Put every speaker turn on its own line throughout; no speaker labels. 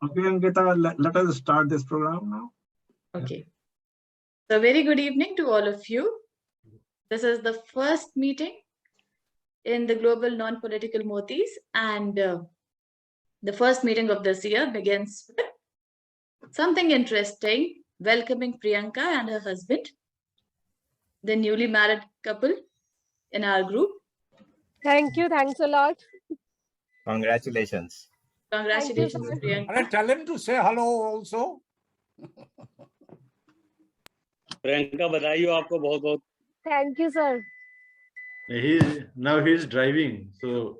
Okay, Ankita, let us start this program now.
Okay. So very good evening to all of you. This is the first meeting in the Global Non-Political Motis, and the first meeting of this year begins with something interesting, welcoming Priyanka and her husband, the newly married couple in our group.
Thank you. Thanks a lot.
Congratulations.
Congratulations,
Thank
Priyanka.
Tell him to say hello also.
Priyanka बधाई हो आपको बहुत बहुत.
Thank you, sir.
Now he's driving, so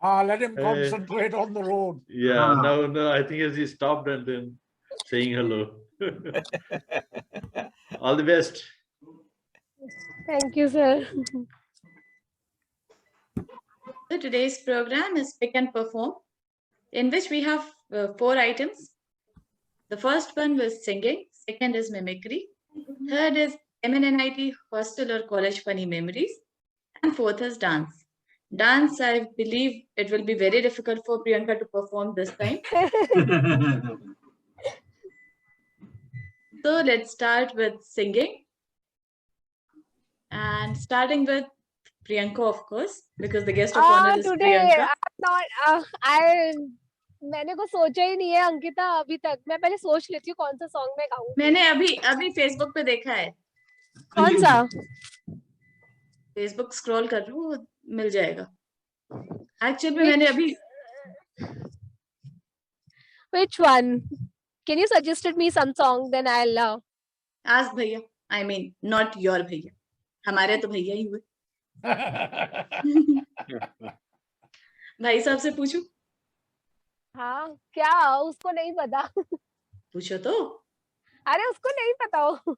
Let him concentrate on the road.
yeah. No, I think as he stopped and then saying hello. All the best.
Thank you, sir.
So today's program is Pick and Perform, in which we have 4 items. The first one was singing, second is mimicry, third is MNNIT hostel or college funny memories, and fourth is dance. Dance, I believe it will be very difficult for Priyanka to perform this time. So let's start with singing. And starting with Priyanka, of course, because the guest of honor is
Today
Priyanka.
I'm not. मैंने कुछ सोचा ही नहीं है अंकिता अभी तक. मैं पहले सोच लेती हूँ कौन सा सॉन्ग मैं गाऊंगी.
मैंने अभी फेसबुक पे देखा है.
कौन सा?
फेसबुक स्क्रॉल कर रही हूँ, मिल जाएगा. एक्चुअली में मैंने अभी.
Which one? Can you suggest me some song? Then I'll
ask भैया. I mean not your भैया. हमारे तो भैया ही हुए. भाई साहब से पूछूं?
हाँ क्या उसको नहीं पता.
पूछो तो.
अरे उसको नहीं पता हो.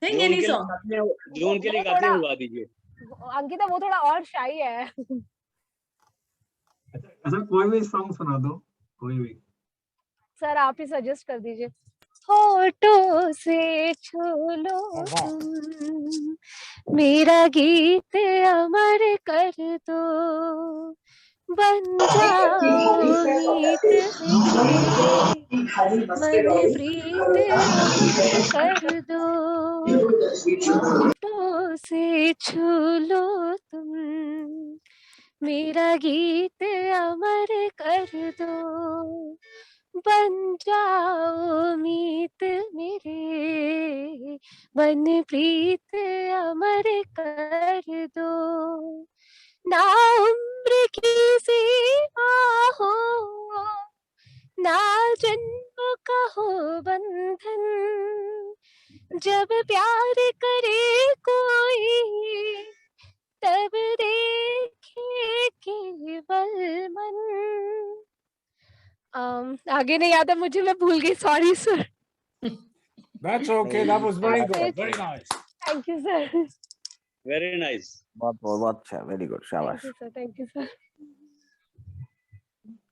Sing any song.
जो उनके लिए गाते हैं गा दीजिए.
अंकिता वो थोड़ा और शाई है.
अच्छा कोई भी सॉन्ग सुना दो, कोई भी.
सर आप ही सजेस्ट कर दीजिए. होठों से छू लो तुम, मेरा गीत अमर कर दो, बन जाओ मीत मेरे, प्रीत अमर कर दो. होठों से छू लो तुम, मेरा गीत अमर कर दो, बन जाओ मीत मेरे, बन प्रीत अमर कर दो. ना उम्र की सीमा हो, ना जन्म का हो बंधन, जब प्यार करे कोई तब देखे केवल मन. आगे नहीं याद है मुझे, मैं भूल गई. Sorry sir.
That's okay. That was very good. Very nice.
Thank you sir.
Very nice.
बहुत अच्छा. Very good.
Thank
शाबाश.
you sir. Thank you sir.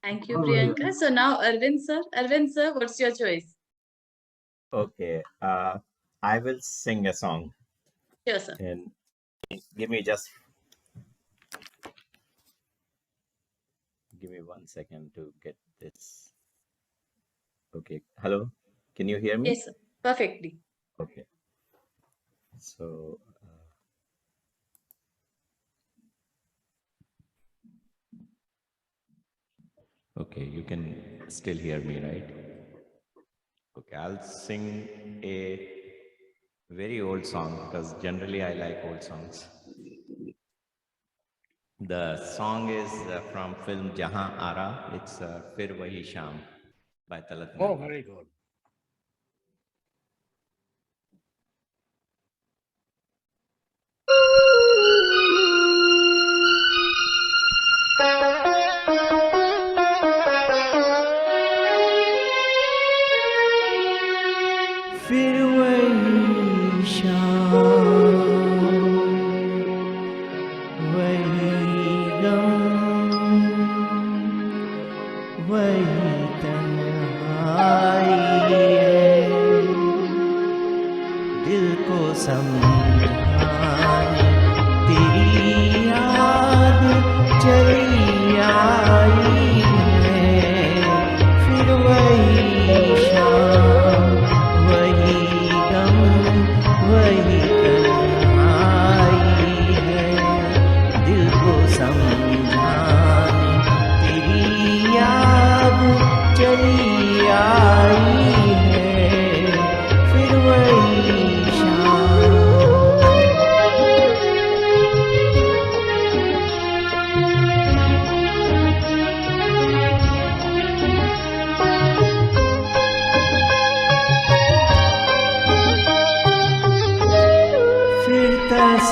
Thank you, Priyanka. So now Arvind sir. Arvind sir, what's your choice?
Okay. I will sing a song.
Sure, sir.
And give me 1 second to get this. Okay. Hello. Can you hear me?
Yes, sir. Perfectly.
Okay. So. Okay, you can still hear me, right? Okay, I'll sing a very old song because generally I like old songs. The song is from film Jahan Ara. It's Fir Wahi Sham by Talat
Oh,
Mahal.
very good.
फिर वही शाम, वही गम, वही तन्हाई है, दिल को समझाने तेरी याद चली आई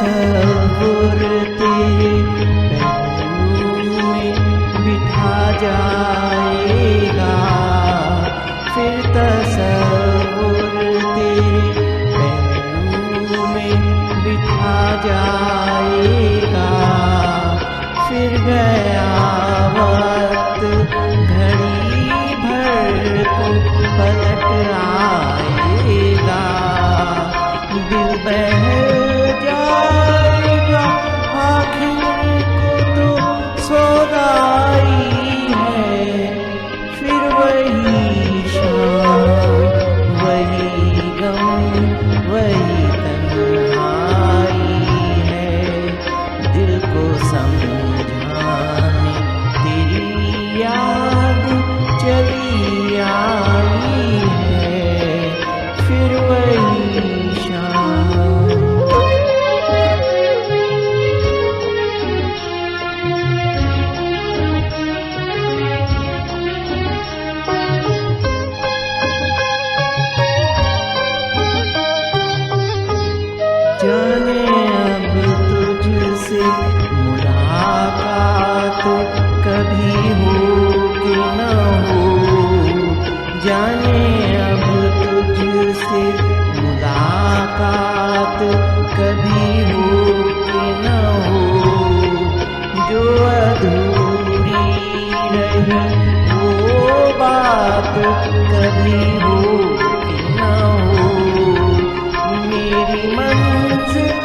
तसव्वुर तेरे पहलू में बिठा जाएगा, फिर तसव्वुर तेरे पहलू में बिठा जाएगा, फिर गया वक्त घड़ी भर को पलट आएगा, दिल बहल जाएगा, आखिर को तो सौगाई है, फिर वही शाम वही गम वही तन्हाई है, दिल को समझाने तेरी याद चली आई है, फिर वही शाम। जाने अब तुझसे मुलाकात कभी हो कि न हो, जाने अब तुझसे मुलाकात कभी हो कि न हो, जो अधूरी रही वो बात कभी हो कि न हो, मेरी मंजिल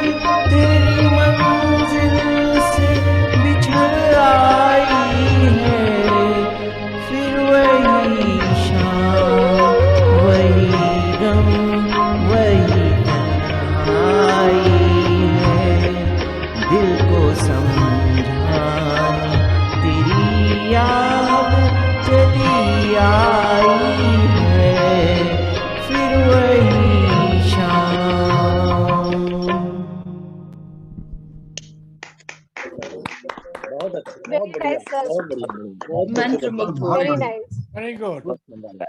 तेरी मंजिल से बिछड़ आई है, फिर वही शाम वही गम वही तन्हाई है, दिल को समझाने तेरी याद चली आई है, फिर वही शाम।
बहुत अच्छा, बहुत
Very
बढ़िया,
nice, sir.
बहुत बढ़िया, बहुत
मंत्र
बढ़िया,
मुग्ध
बहुत
Very
बढ़िया।
nice.
Very good.
बहुत सुंदर लगा।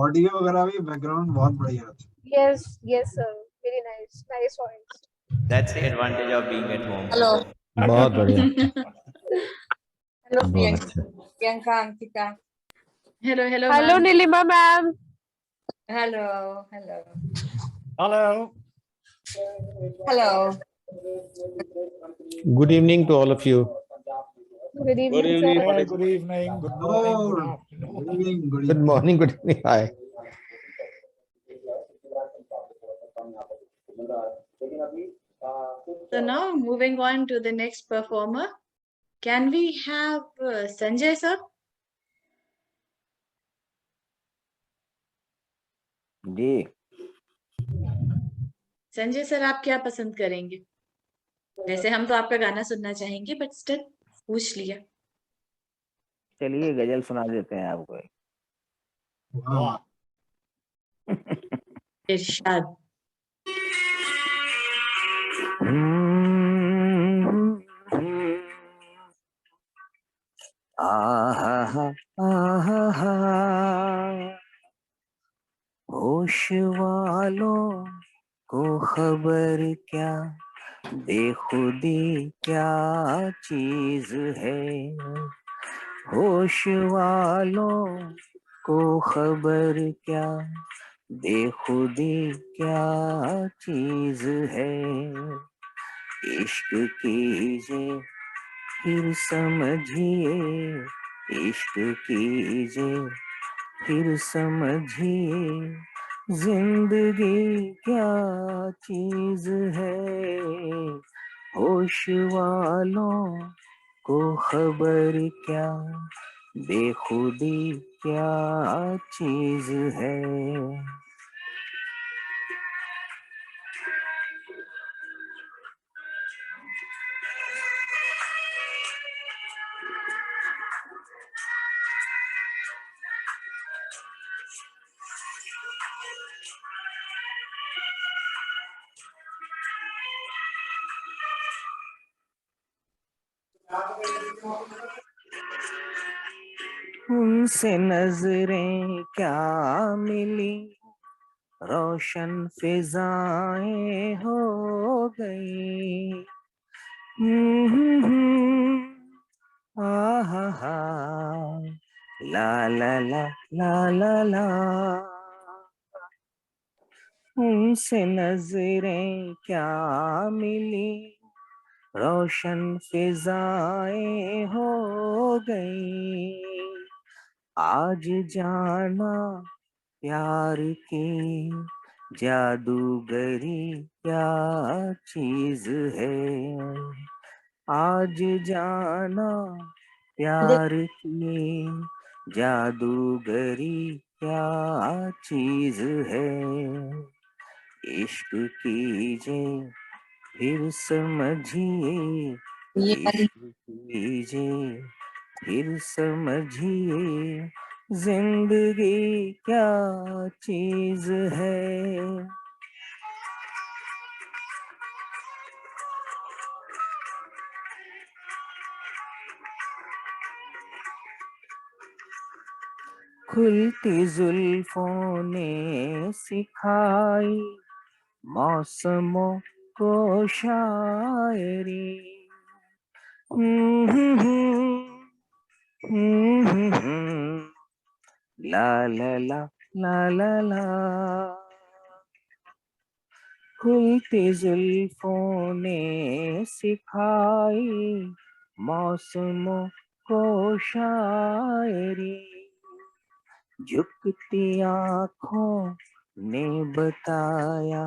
ऑडियो वगैरह भी बैकग्राउंड बहुत बढ़िया है।
Yes, yes, sir. Very nice. Nice voice.
That's the advantage of being at home.
Hello
बहुत बढ़िया,
हेलो
बहुत
प्रियंका
अच्छा।
Priyanka Ankita
hello hello
Hello,
ma'am.
Nilima ma'am.
Hello hello
Hello.
Hello
Good evening to all of you.
Good
Good
evening,
evening,
sir.
Hey, good evening, good morning, good
Oh,
afternoon.
good evening, good
Good
evening.
morning, good evening. Hi.
So now moving on to the next performer. Can we have Sanjay sir?
जी
Sanjay sir आप क्या पसंद करेंगे? वैसे हम तो आपका गाना सुनना चाहेंगे बट स्टिल पूछ लिया।
चलिए गजल सुना देते हैं आपको।
Wow.
इरशाद।
आहा आहा होश वालों को खबर क्या, बेखुदी क्या चीज है, होश वालों को खबर क्या, बेखुदी क्या चीज है, इश्क कीजिए फिर समझिए, इश्क कीजिए फिर समझिए, जिंदगी क्या चीज है, होश वालों को खबर क्या, बेखुदी क्या चीज है। उनसे नजरें क्या मिली, रोशन फिजाएं हो गई। हा ला ला ला ला ला ला। उनसे नजरें क्या मिली, रोशन फिजाएं हो गई। आज जाना प्यार की जादूगरी क्या चीज है। आज जाना प्यार की जादूगरी क्या चीज है। इश्क कीजिए फिर समझिए, इश्क कीजिए फिर समझिए, जिंदगी क्या चीज है। खुलती जुल्फों ने सिखाई मौसमों को शायरी। ला ला ला ला ला ला। खुलती जुल्फों ने सिखाई मौसमों को शायरी। झुकती आँखों ने बताया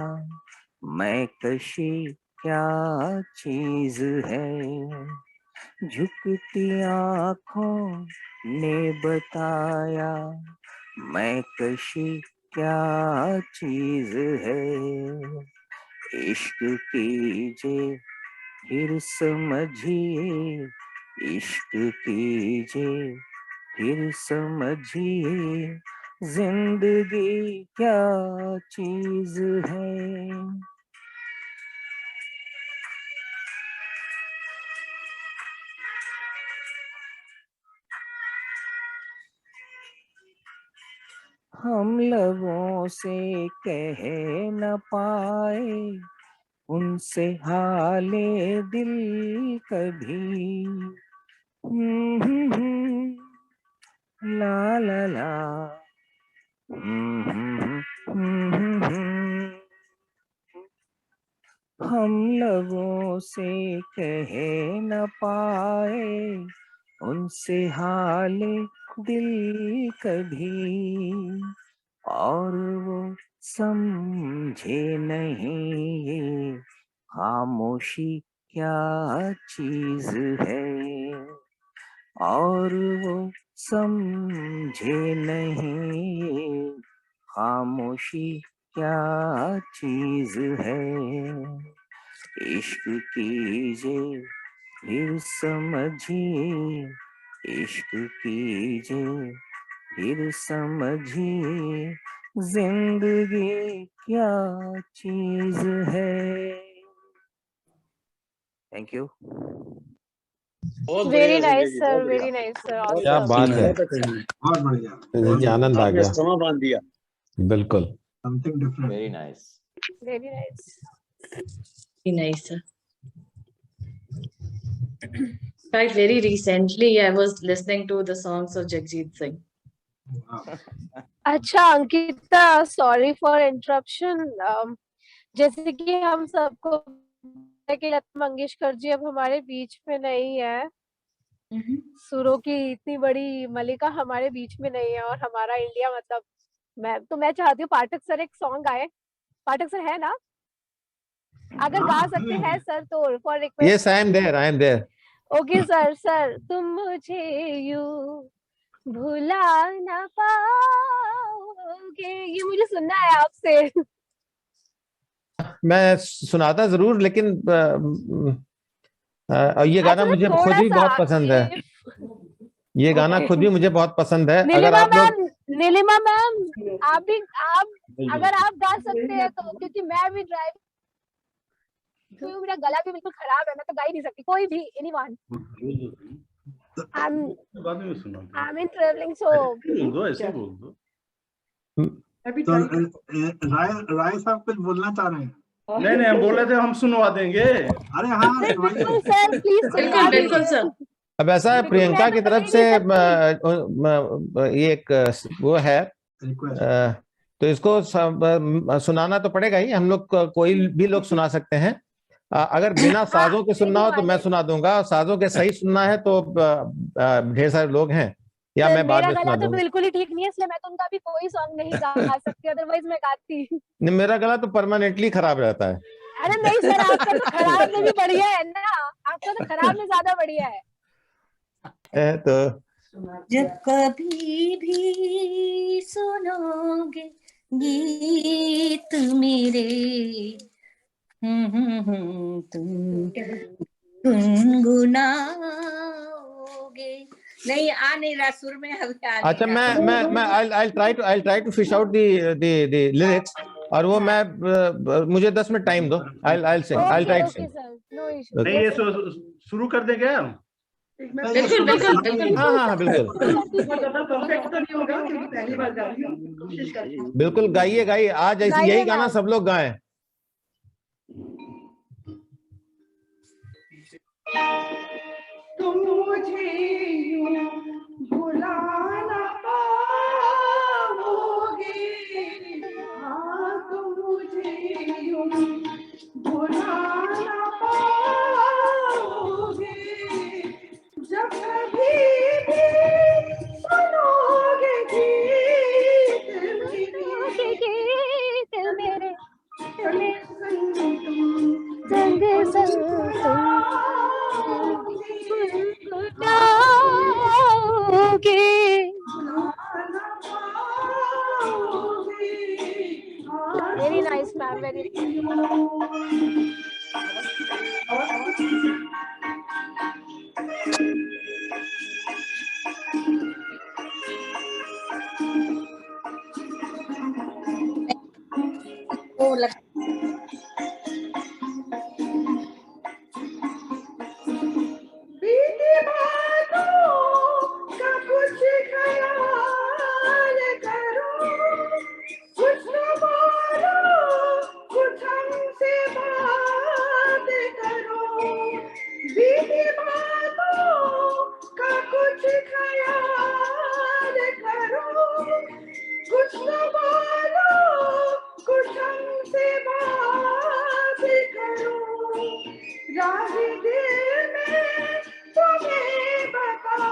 मैं कशी क्या चीज है। झुकती आँखों ने बताया मैं कशी क्या चीज है। इश्क कीजिए फिर समझिए, इश्क कीजिए फिर समझिए, जिंदगी क्या चीज है। हम लबों से कह न पाए उनसे हाले दिल कभी। ला ला ला। हम लबों से कह न पाए उनसे हाले दिल कभी, और वो समझे नहीं ये खामोशी क्या चीज है। और वो समझे नहीं ये खामोशी क्या चीज है। इश्क कीजिए फिर समझिए, इश्क कीजिए फिर समझिए, जिंदगी क्या चीज है। Thank you.
Very nice sir, very nice sir,
क्या
ऑसम।
बात है,
बहुत बढ़िया,
मुझे आनंद आ
आपने
गया।
समा बांध दिया।
बिल्कुल।
Something different.
Very nice.
Very nice.
Very nice, sir. In fact, very recently, I was listening to the songs of Jagjit Singh.
अच्छा अंकिता, सॉरी फॉर इंटरप्शन। जैसे कि हम सबको पता है कि लता मंगेशकर जी अब हमारे बीच में नहीं है, सुरों की इतनी बड़ी मलिका हमारे बीच में नहीं है, और हमारा इंडिया मतलब मैं चाहती हूँ पाठक सर एक सॉन्ग गाए। पाठक सर है ना? अगर गा सकते हैं सर तो for request.
Yes, I am there. I am there.
Okay sir. Sir तुम मुझे यूं भुला ना पाओगे, ये मुझे सुनना है आपसे।
मैं सुनाता जरूर, लेकिन ये गाना मुझे खुद भी बहुत पसंद है। ये गाना खुद भी मुझे बहुत पसंद है। अगर आप लोग
नीलिमा मैम आप अगर आप गा सकते हैं तो, क्योंकि मैं भी ड्राइव, मेरा गला भी बिल्कुल खराब है, मैं तो गा ही नहीं सकती। कोई भी anyone. I am in travelling so
ऐसे बोल दो।
तो राय साहब कुछ बोलना चाह रहे हैं?
नहीं नहीं, हम बोले थे हम सुनवा देंगे।
अरे हाँ
बिल्कुल सर, प्लीज
बिल्कुल बिल्कुल सर।
अब ऐसा है, प्रियंका की तरफ से ये एक वो है,
रिक्वेस्ट।
तो इसको सुनाना तो पड़ेगा ही। हम लोग कोई भी लोग सुना सकते हैं। अगर बिना साजों के सुनना हो तो मैं सुना दूंगा, साजों के सही सुनना है तो ढेर सारे लोग हैं, या मैं बाद में
मेरा
सुना
गला तो
दूंगा।
बिल्कुल ही ठीक नहीं है, इसलिए मैं तो उनका भी कोई सॉन्ग नहीं गा सकती, अदरवाइज मैं गाती।
नहीं, मेरा गला तो परमानेंटली खराब रहता है।
अरे नहीं सर, आपका तो खराब में भी बढ़िया है ना, आपका तो खराब में ज्यादा बढ़िया है।
तो
जब कभी भी सुनोगे गीत मेरे, तुम गुनगुनाओगे। नहीं आ नहीं रहा सुर में, हल्का आ नहीं
अच्छा,
रहा।
मैं I'll try to fish out the lyrics, और वो मैं मुझे 10 मिनट टाइम दो। I'll sing, I'll try to
okay
sing।
Sir, no issue.
नहीं, ये शुरू कर दें क्या हम?
बिल्कुल बिल्कुल बिल्कुल।
हाँ बिल्कुल बिल्कुल, गाइए गाइए, आज ऐसे यही गाना सब लोग गाएं।
तुम मुझे यूं भुला ना पाओगे, हाँ तुम मुझे यूं भुला ना पाओगे, जब कभी भी सुनोगे गीत
मेरे
संग
संग गुनगुनाओगे। वेरी नाइस मैम, वेरी
बीती बातों का कुछ ख्याल करो, कुछ न बोलो, कुछ हमसे बात करो। बीती बातों का कुछ ख्याल करो, कुछ न बोलो, कुछ हमसे बात करो। राह दिल में तुम्हें बता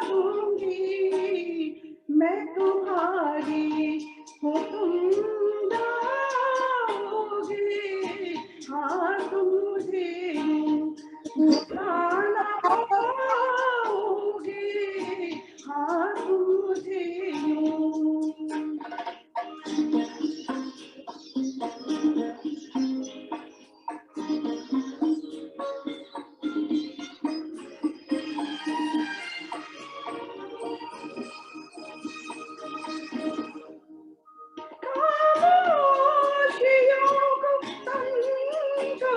दूंगी, मैं तुम्हारी हूँ, तुम जाओगे, हाँ तुम मुझे भुला ना पाओगे, हाँ तुम मुझे खामोशियों को समझो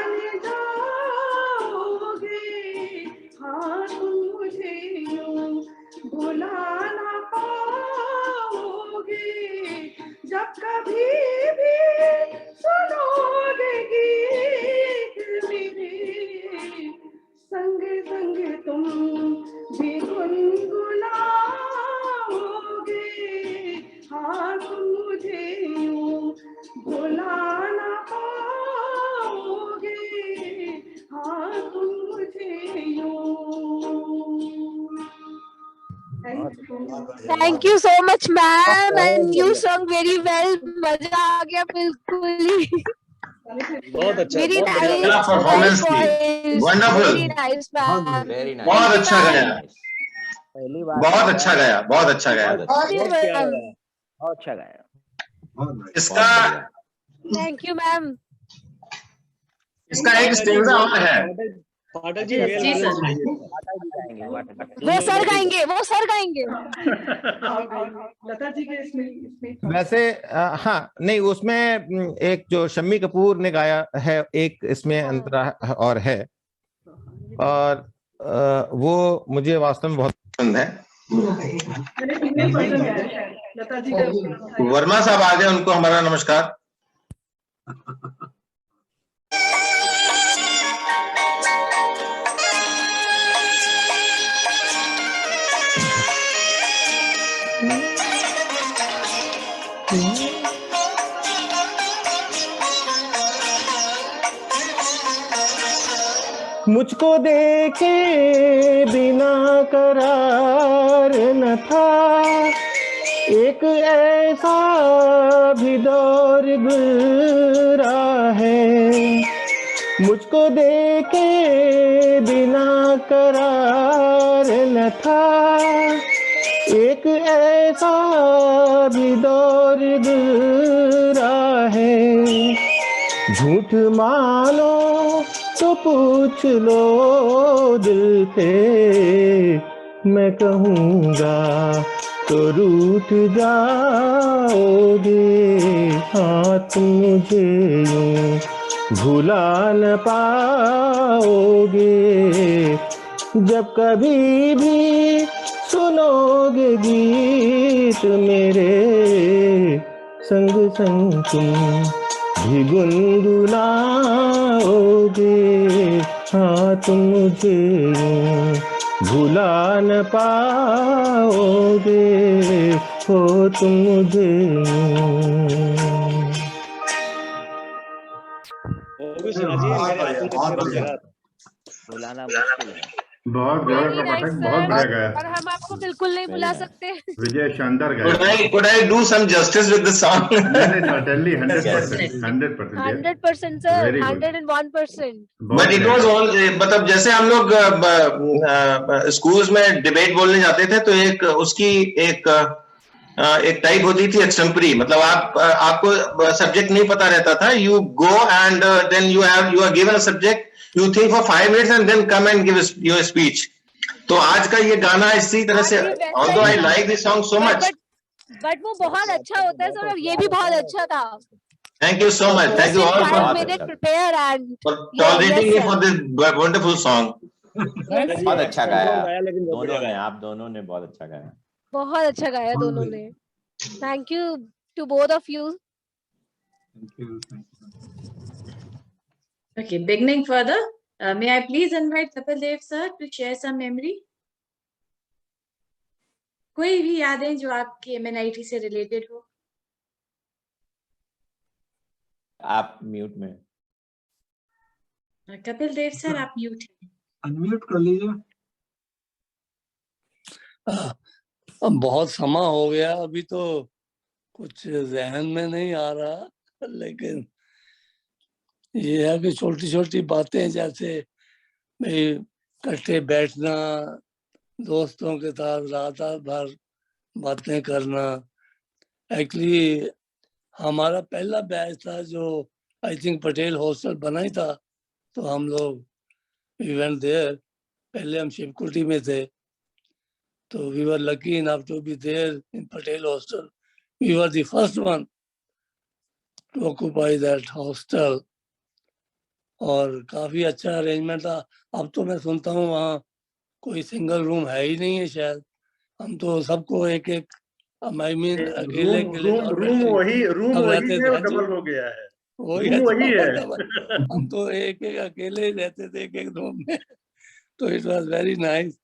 जाने जाओगे, हाँ तुम मुझे यूं भुला ना पाओगे, जब कभी भी सुनोगे गीत मेरे, संग संग तुम भी गुनगुनाओगे, हाँ तुम मुझे यूं भुला ना पाओगे, हाँ तुम मुझे यूं।
Thank you so much, ma'am, and you sung very well. मजा आ गया बिल्कुल ही.
बहुत अच्छा,
Very
बहुत बढ़िया।
nice.
क्या performance थी। Wonderful.
Very nice, ma'am.
Very nice.
बहुत अच्छा गाया,
पहली बार
बहुत अच्छा गाया, बहुत अच्छा गाया।
बहुत ही
बहुत प्यारा
well.
गाया, बहुत अच्छा गाया।
इसका
Thank you, ma'am.
इसका एक स्टेंजा और है।
पाठक
जी,
जी
जी, सर।
वो सर गाएंगे, वो सर गाएंगे.
लता जी के इसमें
वैसे हाँ नहीं, उसमें एक जो शम्मी कपूर ने गाया है एक इसमें अंतरा और है, और वो मुझे वास्तव में बहुत पसंद है।
लता जी का
वर्मा साहब आ गए, उनको हमारा नमस्कार।
मुझको देखे बिना करार न था, एक ऐसा भी दौर गुजरा है। मुझको देखे बिना करार न था, एक ऐसा भी दौर गुजरा है। झूठ मानो तो पूछ लो दिल से, मैं कहूँगा तो रूठ जाओगे, हाँ तुम मुझे यूं भुला न पाओगे, जब कभी भी सुनोगे गीत मेरे, संग संग तुम भी गुनगुनाओगे, हाँ तुम मुझे यूं भुला न पाओगे, हो तुम मुझे
बुलाना मुश्किल है।
बहुत गौरव का पाठक, बहुत बढ़िया गाया।
और हम आपको बिल्कुल नहीं बुला सकते।
विजय शानदार गाया।
Could I do some justice with the song?
Certainly 100%, 100%.
100% sir,
Very good.
101%.
But it was all, मतलब जैसे हम लोग स्कूल्स में डिबेट बोलने जाते थे तो एक उसकी एक टाइप होती थी एक्सटेम्परी, मतलब आपको सब्जेक्ट नहीं पता रहता था, you go and then you are given a subject, you think for 5 minutes and then come and give your speech. तो आज का ये गाना इसी तरह से, although I like this song so much,
but वो बहुत अच्छा होता है सर, और ये भी बहुत अच्छा था।
thank you so much, thank you all for
prepare and
tolerating me for this wonderful song.
बहुत अच्छा गाया दोनों ने, आप दोनों ने बहुत अच्छा गाया,
बहुत अच्छा गाया दोनों ने। Thank you to both of you.
Okay, beginning further, may I please invite Kapil Dev sir to share some memory? कोई भी यादें जो आपके MNIT से रिलेटेड हो।
आप म्यूट में।
कपिल देव सर आप म्यूट हैं।
अनम्यूट कर लीजिए।
बहुत समय हो गया, अभी तो कुछ जहन में नहीं आ रहा, लेकिन ये है कि छोटी छोटी बातें, जैसे इकट्ठे बैठना, दोस्तों के साथ रात भर बातें करना। एक्चुअली हमारा पहला बैच था जो आई थिंक पटेल हॉस्टल बना ही था, तो हम लोग इवेंट देयर, पहले हम शिवकुटी में थे, तो we were lucky enough to be there in Patel Hostel. We were the first one to occupy that hostel. और काफी अच्छा अरेंजमेंट था। अब तो मैं सुनता हूँ वहाँ कोई सिंगल रूम है ही नहीं है शायद। हम तो सबको एक एक I mean, अकेले अकेले
रूम वही
रहते
है और
थे जी।
डबल हो गया है।
वही
रूम वही है।
हम तो एक एक अकेले ही रहते थे एक एक रूम में। तो इट वाज वेरी नाइस।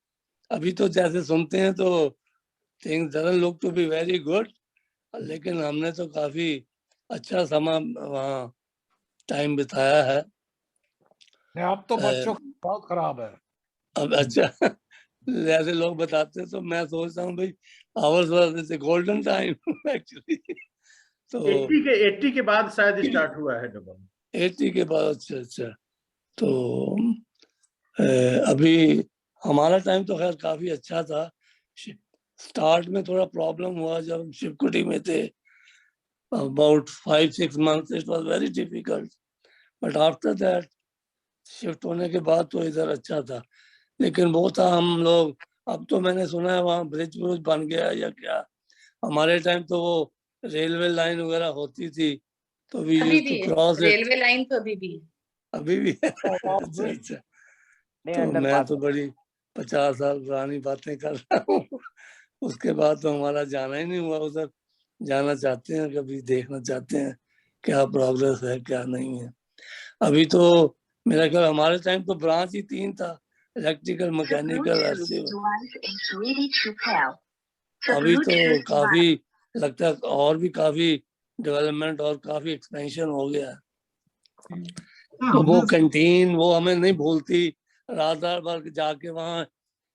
अभी तो जैसे सुनते हैं तो things doesn't look to be very good, लेकिन हमने तो काफी अच्छा समय वहाँ टाइम बिताया है।
अब तो बच्चों का बहुत खराब है।
अब अच्छा जैसे लोग बताते हैं तो मैं सोचता हूँ भाई hours was the golden time actually. तो
80 के बाद शायद स्टार्ट हुआ है डबल।
80 के बाद अच्छा अच्छा। तो अभी हमारा टाइम तो खैर काफी अच्छा था। स्टार्ट में थोड़ा प्रॉब्लम हुआ जब हम शिवकुटी में थे, about 5-6 months it was very difficult, but after that shift होने के बाद तो इधर अच्छा था। लेकिन वो था हम लोग, अब तो मैंने सुना है वहाँ ब्रिज ब्रिज बन गया या क्या। हमारे टाइम तो वो रेलवे लाइन वगैरह होती थी तो वी
अभी
यूज्ड
भी
टू
है
क्रॉस इट।
रेलवे लाइन, तो अभी भी है।
अभी भी है। अच्छा अच्छा। तो मैं तो बड़ी 50 साल पुरानी बातें कर रहा हूँ। उसके बाद तो हमारा जाना ही नहीं हुआ उधर। जाना चाहते हैं, कभी देखना चाहते हैं क्या प्रोग्रेस है क्या नहीं है। अभी तो मेरा ख्याल हमारे टाइम तो ब्रांच ही 3 था, इलेक्ट्रिकल, मैकेनिकल और सिविल। अभी तो काफी लगता है और भी काफी डेवलपमेंट और काफी एक्सपेंशन हो गया है। तो वो कैंटीन वो हमें नहीं भूलती, रात रात भर जाके वहाँ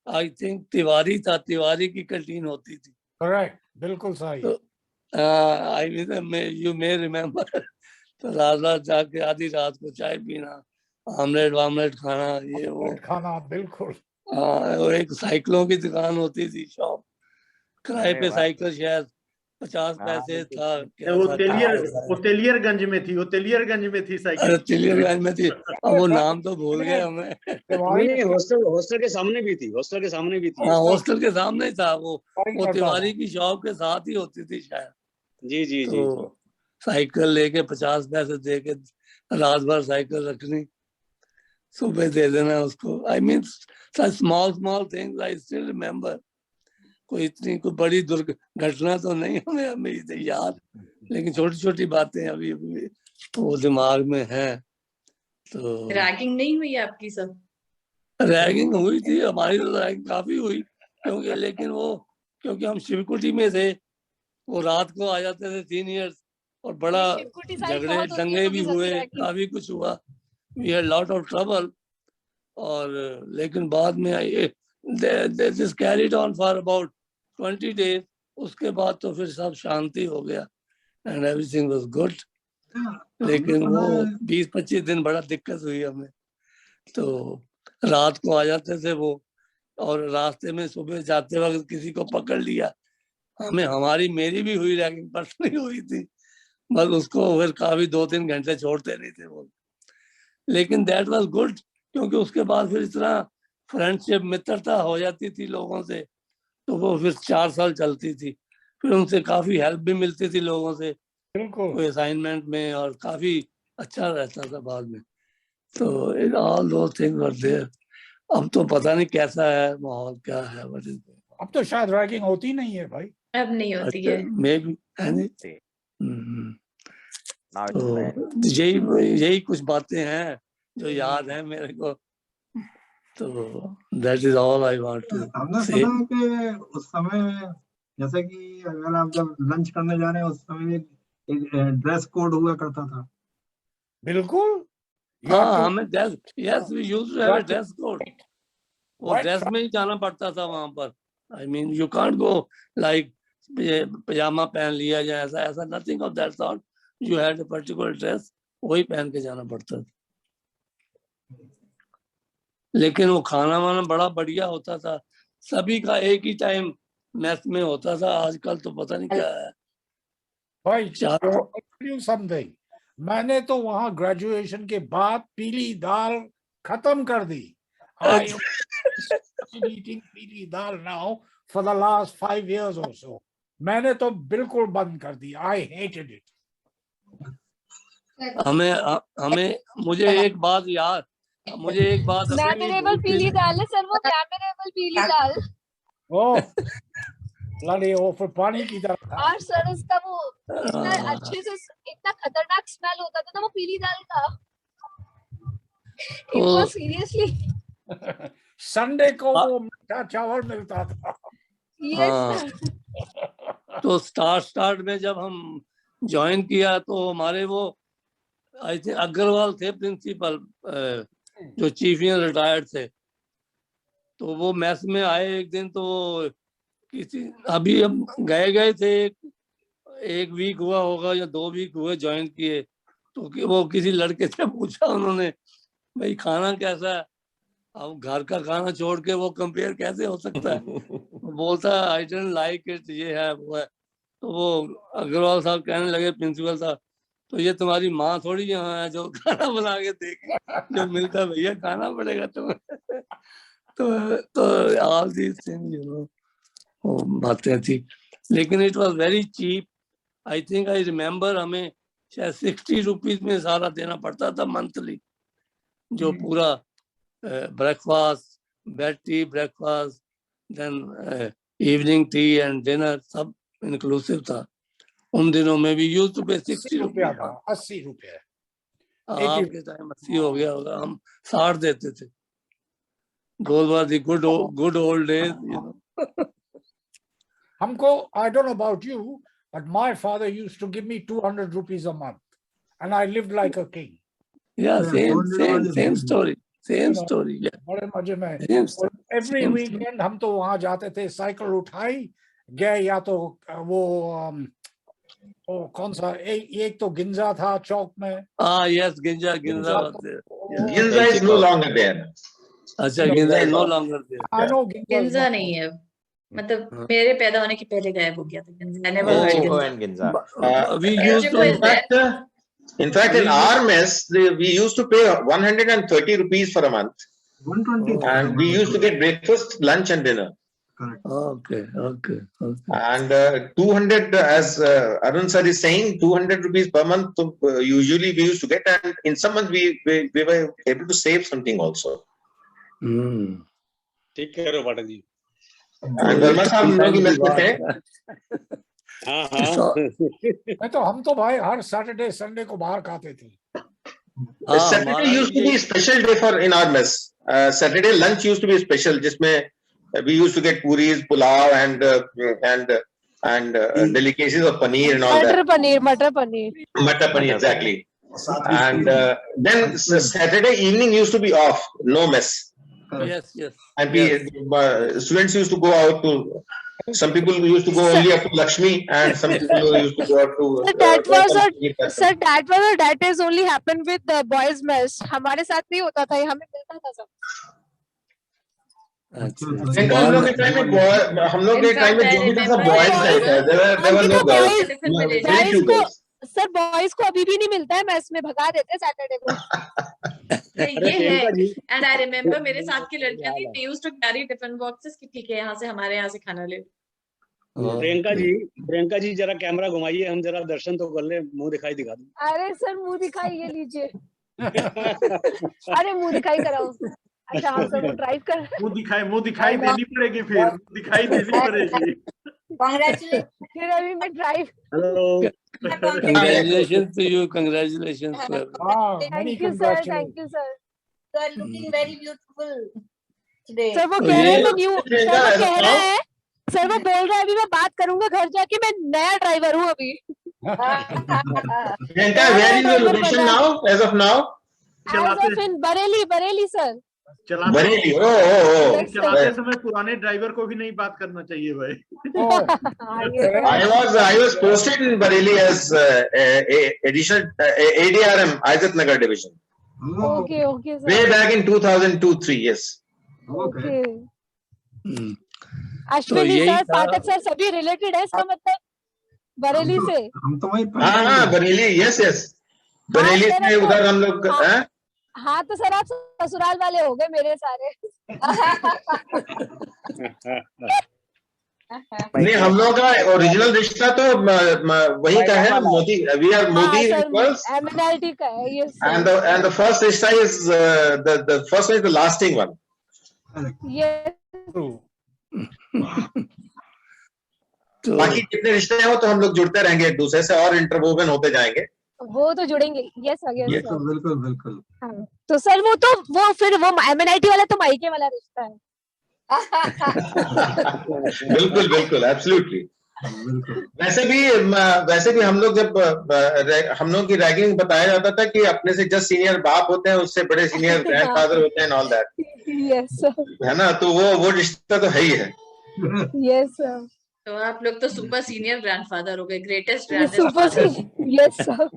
आई थिंक तिवारी था, तिवारी की कैंटीन होती थी।
करेक्ट, बिल्कुल सही।
तो यू मे रिमेम्बर। तो रात रात जाके आधी रात को चाय पीना, ऑमलेट वामलेट खाना, ये वो
खाना, बिल्कुल।
और एक साइकिलों की दुकान होती थी, शॉप किराए
अरे
पे
वाह।
साइकिल शायद 50
हाँ,
पैसे
बिल्कुल।
था क्या
वो
था,
तेलियरगंज में थी, वो तेलियरगंज में थी साइकिल।
तिलियरगंज में थी। अब वो नाम तो भूल गए हमें।
नहीं, हॉस्टल के सामने भी थी, हॉस्टल के सामने भी थी।
हाँ हॉस्टल के सामने ही था वो
करता
तिवारी की शॉप के साथ ही होती थी शायद।
जी जी
तो
जी।
साइकिल लेके 50 पैसे दे के रात भर साइकिल रखनी, सुबह दे देना उसको। I mean small small things I still remember. कोई इतनी कोई बड़ी दुर्घटना तो नहीं हमें हमें याद, लेकिन छोटी छोटी बातें अभी अभी वो दिमाग में है। तो
रैगिंग नहीं हुई आपकी सब?
रैगिंग हुई थी हमारी, तो रैगिंग काफी हुई क्योंकि, लेकिन वो क्योंकि हम शिवकुटी में थे, वो रात को आ जाते थे सीनियर्स और बड़ा झगड़े दंगे भी हुए, काफी कुछ हुआ। We had lot of trouble. और लेकिन बाद में this carried on for about 20 days। उसके बाद तो फिर सब शांति हो गया एंड एवरीथिंग वाज गुड। लेकिन वो 20-25 दिन बड़ा दिक्कत हुई हमें। तो रात को आ जाते थे वो, और रास्ते में सुबह जाते वक्त किसी को पकड़ लिया, हमें हमारी मेरी भी हुई, रैगिंग पर्सनली हुई थी, बस उसको फिर काफी 2-3 घंटे छोड़ते नहीं थे वो। लेकिन दैट वाज गुड क्योंकि उसके बाद फिर इतना फ्रेंडशिप मित्रता हो जाती थी लोगों से, तो वो फिर 4 साल चलती थी। फिर उनसे काफी हेल्प भी मिलती थी लोगों से कोई असाइनमेंट में, और काफी अच्छा रहता था बाद में। तो it all those things were there. अब तो पता नहीं कैसा है माहौल, क्या है।
अब तो शायद रैगिंग होती नहीं है भाई।
अब नहीं होती है।
मे बी है नहीं। तो यही कुछ बातें हैं जो याद है मेरे को। तो that is all I want to
हमने
से।
सुना है कि उस समय, जैसे कि अगर आप जब लंच करने जा रहे हैं उस समय एक ड्रेस कोड हुआ करता था।
बिल्कुल।
हाँ हमें dress, yes we used to have a dress code. वो ड्रेस में ही जाना पड़ता था वहां पर। I mean you can't go like पजामा पहन लिया जाए, ऐसा ऐसा nothing of that sort. You had a particular dress, वही पहन के जाना पड़ता था। लेकिन वो खाना वाना बड़ा बढ़िया होता था, सभी का एक ही टाइम मैस में होता था। आजकल तो पता नहीं क्या है
भाई। समथिंग, मैंने तो वहां ग्रेजुएशन के बाद पीली दाल खत्म कर दी। I am eating पीली दाल now for the last 5 years or so. मैंने तो बिल्कुल बंद कर दी। I hated it.
हमें मुझे एक बात याद,
मेमोरेबल पीली दाल है सर, वो मेमोरेबल पीली दाल।
ओ लड़ी वो फिर पानी की तरह था।
और सर उसका वो इतना अच्छे से, इतना खतरनाक स्मेल होता था ना वो पीली दाल का। It was seriously।
संडे को वो मीठा चावल मिलता था।
Yes।
तो स्टार्ट में जब हम ज्वाइन किया तो हमारे वो आई थिंक अग्रवाल थे प्रिंसिपल, जो चीफ इंजीनियर रिटायर्ड थे। तो वो मैस में आए एक दिन, तो किसी अभी हम गए थे, एक वीक हुआ होगा या 2 वीक हुए ज्वाइन किए, तो वो किसी लड़के से पूछा उन्होंने, भाई खाना कैसा है? अब घर का खाना छोड़ के वो कंपेयर कैसे हो सकता है? बोलता है आई डोंट लाइक इट, ये है वो है। तो वो अग्रवाल साहब कहने लगे, प्रिंसिपल साहब, तो ये तुम्हारी माँ थोड़ी यहाँ है जो खाना बना के देगी, जो मिलता भैया खाना पड़ेगा तुम्हें। तो all these things you know, वो बातें थी, लेकिन it was very cheap. I think I remember हमें शायद 60 रुपीज में सारा देना पड़ता था मंथली, जो पूरा breakfast, bed tea, breakfast, then evening tea and dinner सब इंक्लूसिव था। उन दिनों में भी यूज टू पे 60 रुपया था।
80 रुपये।
आपके टाइम 80 हो गया होगा, हम 60 देते थे। Those were the good old days, you know.
हमको, I don't know about you, but my father used to give me 200 rupees a month, and I lived like a king.
Yeah, same story. Same story. Yeah.
बड़े मजे में।
Every
weekend हम तो वहाँ जाते थे, cycle उठाई गए, या तो वो कौन सा एक तो गिंजा था चौक में।
Yes, गिंजा was there.
Ginza is no longer there.
अच्छा, गिंजा is no longer there.
गिंजा नहीं है, मतलब मेरे पैदा होने के पहले गायब हो गया था गिंजा। I never heard गिंजा।
We used to,
in fact, in our mess, we used to pay 130 rupees for a month.
120.
And we used to get breakfast, lunch, and dinner.
Okay.
And 200, as Arun sir is saying, 200 rupees per month. Usually we used to get, and in some months we were able to save something also.
ठीक कह रहे हो पाठक जी।
वर्मा साहब हम लोग में थे।
मैं तो हम तो भाई हर सैटरडे संडे को बाहर खाते थे।
Saturday used to be a special day for in our mess. Saturday lunch used to be special, जिसमें we used to get puris, pulao, and delicacies of paneer and all that.
Matar paneer,
exactly. And then Saturday evening used to be off, no mess.
Yes.
And students used to go out to. Some people used to go only up to Lakshmi, and some people used to go out to.
that is only happened with the boys mess. हमारे साथ नहीं होता था, हमें मिलता था सब।
हम लोग के टाइम में जो भी था सब बॉयज का ही था। There were no girls. Very few girls.
Sir boys को अभी भी नहीं मिलता है, मैस में भगा देते सैटरडे को।
ये है। एंड आई रिमेम्बर मेरे साथ की लड़कियां थी, they used to carry tiffin boxes कि ठीक है यहाँ से हमारे यहाँ से खाना ले।
प्रियंका जी जरा कैमरा घुमाइए, हम जरा दर्शन तो कर ले, मुंह दिखाई दिखा दो।
अरे सर मुंह दिखाई ये लीजिए। अरे मुंह दिखाई कराओ। अच्छा हम सब ड्राइव कर।
मुंह दिखाई देनी पड़ेगी, फिर दिखाई देनी पड़ेगी।
Congratulations. फिर अभी मैं drive.
Hello.
Congratulations to you. Congratulations.
Thank you sir. Thank you sir.
You are looking very beautiful today.
Sir वो कह रहे हैं मैं न्यू, सर वो बोल रहा है अभी मैं बात करूंगा घर जाके, मैं नया ड्राइवर हूँ अभी।
Priyanka, where is your location now? As of now?
As of in Bareilly sir.
Bareilly.
चलाते समय पुराने ड्राइवर को भी नहीं बात करना चाहिए भाई।
I was posted in Bareilly as additional ADRM, Aizat Nagar division.
Okay sir.
Way back in 2002-3, yes.
Okay. Ashwini sir, Pathak sir सभी रिलेटेड है इसका मतलब बरेली से।
हम तो वही।
हाँ बरेली, यस बरेली से उधर हम लोग।
हाँ तो सर आप ससुराल वाले हो गए मेरे सारे।
नहीं, हम लोगों का ओरिजिनल रिश्ता तो वही का है, Modi, we are Modi equals,
MNIT का है, yes sir.
and the first रिश्ता is the first one is the lasting one.
Yes.
तो
बाकी जितने रिश्ते हैं वो तो हम लोग जुड़ते रहेंगे एक दूसरे से और इंटरवोवन होते जाएंगे।
वो तो जुड़ेंगे, yes sir, yes sir.
बिल्कुल बिल्कुल।
हाँ, तो सर वो फिर वो MNIT वाला तो मायके वाला रिश्ता है।
बिल्कुल बिल्कुल, एब्सोल्युटली। वैसे भी हम लोग जब हम लोग की रैगिंग बताया जाता था कि अपने से जस्ट सीनियर बाप होते हैं, उससे बड़े सीनियर ग्रैंडफादर होते हैं, ऑल दैट,
Yes sir.
है ना, तो वो रिश्ता तो है ही है।
Yes sir.
तो आप लोग तो सुपर सीनियर ग्रैंडफादर हो गए, greatest
Super
grandfather.
yes sir.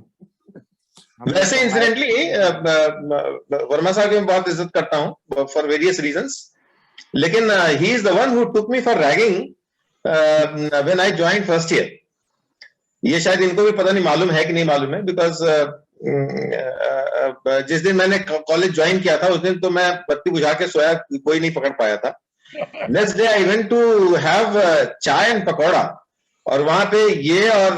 वैसे इंसिडेंटली वर्मा साहब की मैं बहुत इज्जत करता हूँ फॉर वेरियस रीजंस, लेकिन he is the one who took me for ragging when I joined first year. ये शायद इनको भी पता नहीं, मालूम है कि नहीं मालूम है, बिकॉज जिस दिन मैंने कॉलेज ज्वाइन किया था उस दिन तो मैं बत्ती बुझा के सोया, कोई नहीं पकड़ पाया था। Next day I went to have chai and pakora, और वहां पे ये और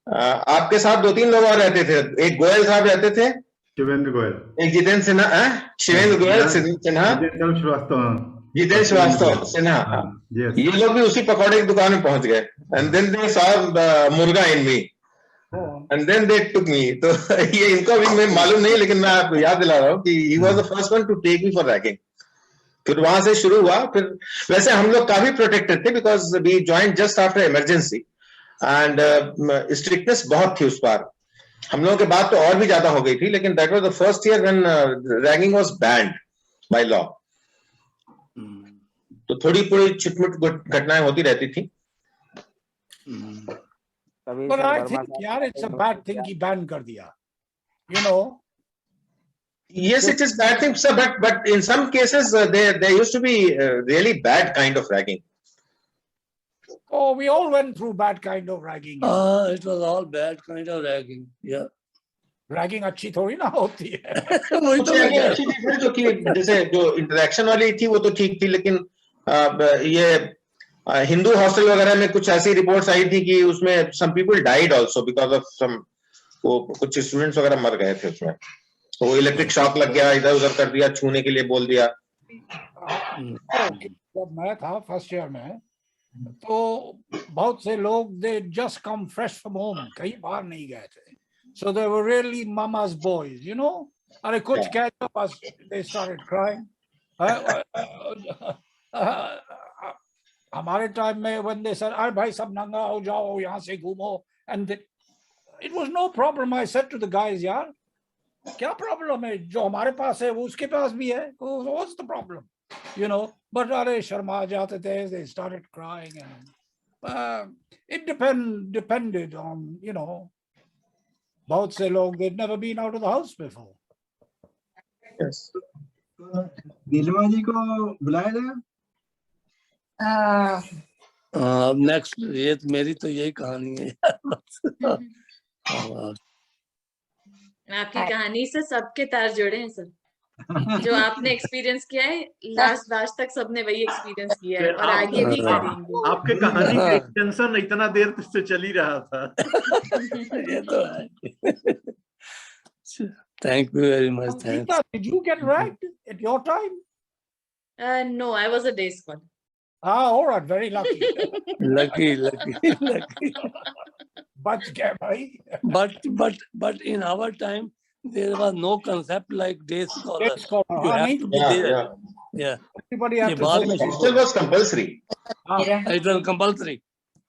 आपके साथ 2-3 लोग और रहते थे, एक गोयल साहब रहते थे,
शिवेंद्र गोयल,
एक जितेंद्र सिन्हा, शिवेंद्र गोयल सिन्हा, जितेंद्र श्रीवास्तव सिन्हा, ये लोग भी उसी पकौड़े की दुकान में पहुंच गए। एंड देन दे सॉ मुर्गा इन मी एंड देन दे टुक मी। तो ये इनको भी मैं मालूम नहीं, लेकिन मैं आपको याद दिला रहा हूँ कि he was the first one to take me for ragging. फिर वहां से शुरू हुआ। फिर वैसे हम लोग काफी प्रोटेक्टेड थे because we join just after emergency, and strictness बहुत थी उस बार। हम लोगों के बाद तो और भी ज्यादा हो गई थी, लेकिन that was the first year when ragging was band by law. तो थोड़ी थोड़ी छिटमुट घटनाएं होती रहती थी।
But I think यार it's a bad thing कि ban कर दिया, you know.
Yes, it is bad thing, sir, but in some cases there used to be really bad kind of ragging.
Oh, we all went through bad kind of ragging.
It was all bad kind of ragging. Yeah.
Ragging अच्छी थोड़ी ना होती है।
वही तो
ragging अच्छी थी फिर, जो कि जैसे जो इंटरेक्शन वाली थी वो तो ठीक थी, लेकिन ये हिंदू हॉस्टल वगैरह में कुछ ऐसी रिपोर्ट्स आई थी कि उसमें some people died also because of some, वो कुछ स्टूडेंट्स वगैरह मर गए थे उसमें। तो वो इलेक्ट्रिक शॉक लग गया, इधर उधर कर दिया, छूने के लिए बोल दिया।
जब मैं था फर्स्ट ईयर में तो बहुत से लोग they just come fresh from home, कहीं बाहर नहीं गए थे, सो दे वर रियली मामा's boys, you know. अरे कुछ कहते बस they started crying. हमारे टाइम में when they said अरे भाई सब नंगा हो जाओ, यहाँ से घूमो, and it was no problem. I said to the guys, यार क्या प्रॉब्लम है, जो हमारे पास है वो उसके पास भी है, what's the problem, you know. But अरे शर्मा जाते थे, they started crying, and it depended on, you know, बहुत से लोग they'd never been out of the house before.
Yes.
Nilima जी को बुलाया जाए।
नेक्स्ट, ये मेरी तो यही कहानी है यार।
आपकी कहानी से सबके तार जुड़े हैं सर। जो आपने एक्सपीरियंस किया है, लास्ट तक सबने वही एक्सपीरियंस किया है और आगे भी करेंगे।
आपके कहानी का एक्सटेंशन इतना देर से चल ही रहा था।
ये तो है। Thank you very much. Thanks.
Did you get ragged at your time?
No, I was a day scholar.
All right, very lucky.
lucky.
बच गए भाई।
But in our time there was no concept like day scholar. You have to be there. Yeah.
Everybody had to.
Hostel was compulsory.
It was compulsory.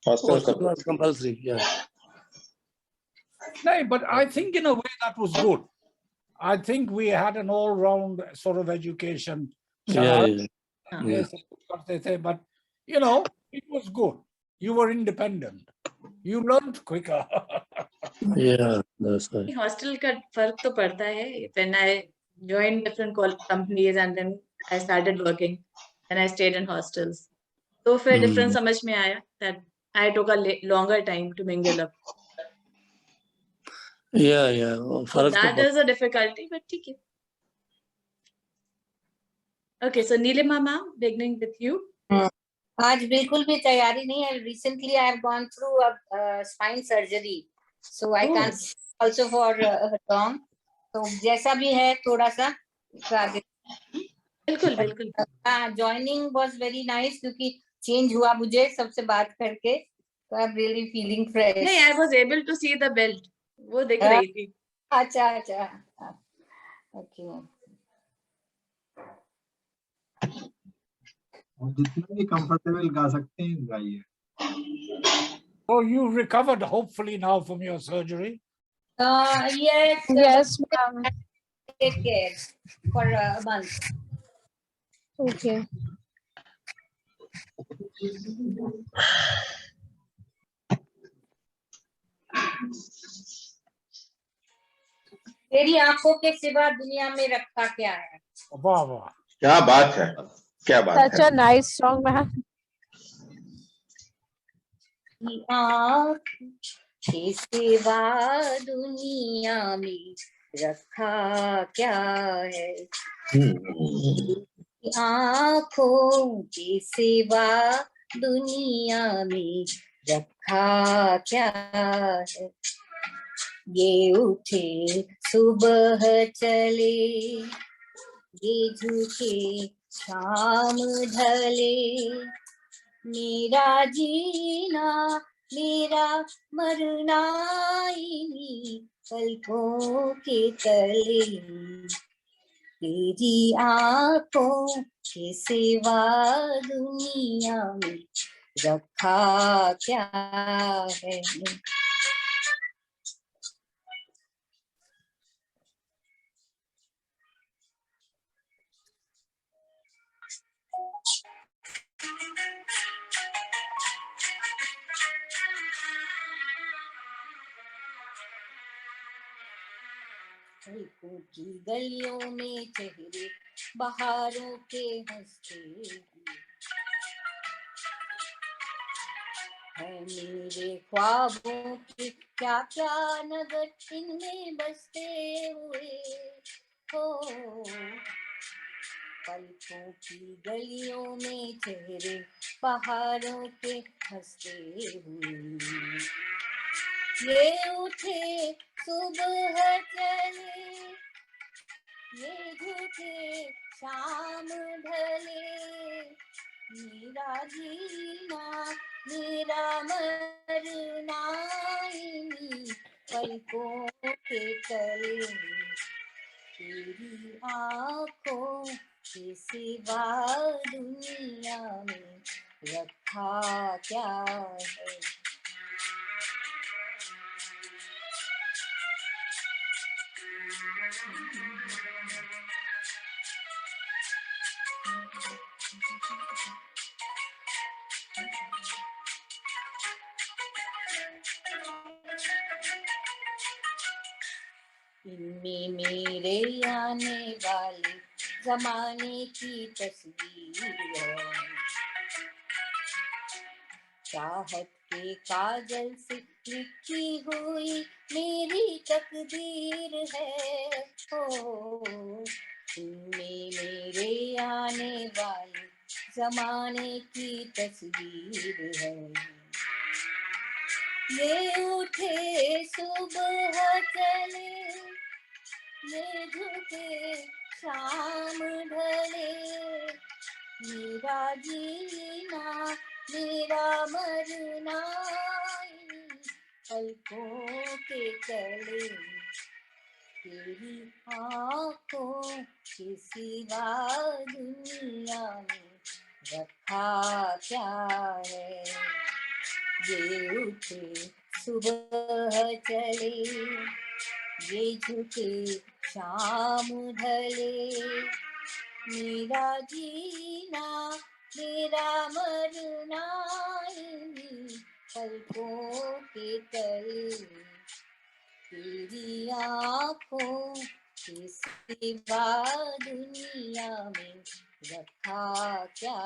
Hostel
was compulsory. Yeah.
No, but I think in a way that was good. I think we had an all-round sort of education.
Yeah.
But you know, it was good. You were independent. You learned quicker.
Yeah, that's right.
Hostel का फर्क तो पड़ता है। When I joined different companies and then I started working and I stayed in hostels. तो फिर difference समझ में आया that I took a longer time to mingle up.
Yeah.
So that is a difficulty, but ठीक है. Okay, so Nilima ma'am, beginning with you.
आज बिल्कुल भी तैयारी नहीं है. Recently I have gone through a spine surgery, so I can't also for long. तो जैसा भी है थोड़ा सा
बिल्कुल बिल्कुल.
Joining was very nice क्योंकि चेंज हुआ मुझे सबसे बात करके. So I'm really feeling fresh.
नहीं, I was able to see the belt. वो दिख रही थी.
अच्छा अच्छा. Okay.
जितना भी कंफर्टेबल गा सकते हैं गाइए.
Oh, you recovered hopefully now from your surgery.
Yes.
Yes, ma'am.
Take care for a month.
Okay.
तेरी आंखों के सिवा दुनिया में रखा क्या है?
वाह वाह.
क्या बात है, क्या बात
Such
है.
a nice song, ma'am.
आँख के सिवा दुनिया में रखा क्या है? आँखों के सिवा दुनिया में रखा क्या है? ये उठे सुबह चले, ये झुके शाम ढले, मेरा जीना मेरा मरना इन्हीं पलकों के तले. तेरी आँखों के सिवा दुनिया में रखा क्या है? की गलियों में चेहरे बहारों के हंसते है, मेरे ख्वाबों के क्या क्या नगर इनमें बसते हुए हो. पलकों की गलियों में चेहरे बहारों के हंसते हुए, ये उठे सुबह चले, ये झुके शाम ढले, मेरा जीना मेरा मरना इन्हीं पलकों के तले. तेरी आँखों के सिवा दुनिया में रखा क्या है? इनमें मेरे आने वाले जमाने की तस्वीर है, चाहत के काजल से लिखी हुई मेरी तकदीर है. हो इनमें मेरे आने वाले जमाने की तस्वीर है, ये उठे सुबह चले, ये झुके शाम ढले, मेरा जीना मेरा मरना पलकों के तले. तेरी आँखों के सिवा दुनिया में रखा क्या है? ये उठे सुबह चले, ये झुके शाम ढले, मेरा जीना मेरा मरना इन्हीं पलकों के तले. तेरी आँखों के सिवा दुनिया में रखा क्या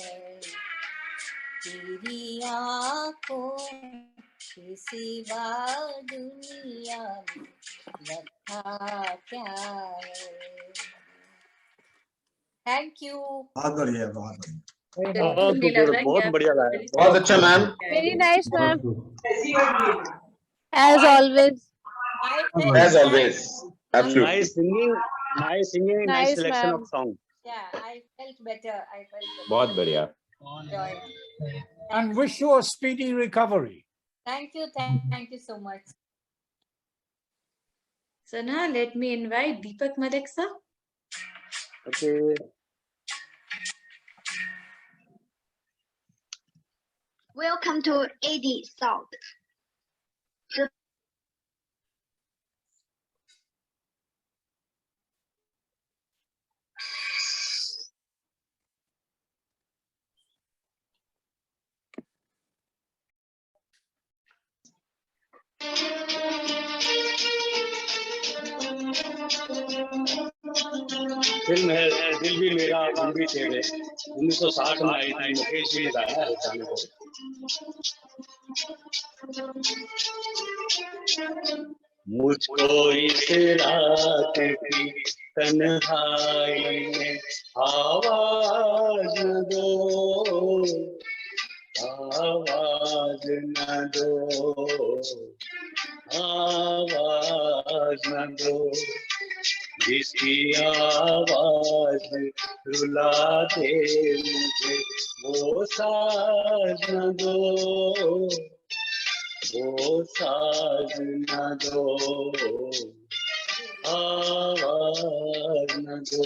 है? तेरी आँखों के सिवा दुनिया में रखा क्या है? Thank you.
बहुत बढ़िया, बहुत बढ़िया.
मुझे लग रहा है कि
बहुत
आप
बढ़िया गाया।
very
बहुत अच्छा ma'am.
Very nice ma'am, as always.
As always, absolutely.
Nice singing, nice
nice
selection
ma'am.
of song.
Yeah, I felt better. I felt better.
बहुत बढ़िया.
Joy.
And wish you a speedy recovery.
Thank you so much.
So now let me invite Deepak Malik sir.
Okay.
Welcome to AD South.
Film है दिल भी मेरा दिल भी तेरे, 1960 में आई थी, मुकेश जी ने गाया है गाने को। मुझको इस रात की तन्हाई में आवाज न दो, आवाज न दो, आवाज न दो, जिसकी आवाज रुला दे मुझे, वो साज न दो, वो साज न दो, आवाज न दो।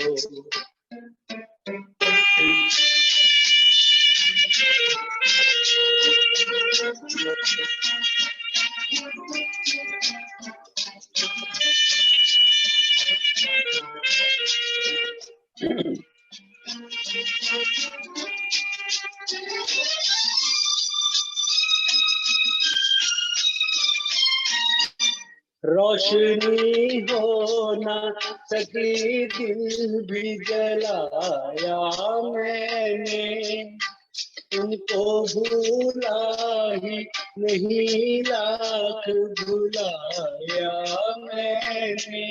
रोशनी हो ना सकी दिल भी जलाया मैंने, उनको भूला ही नहीं लाख भुलाया मैंने।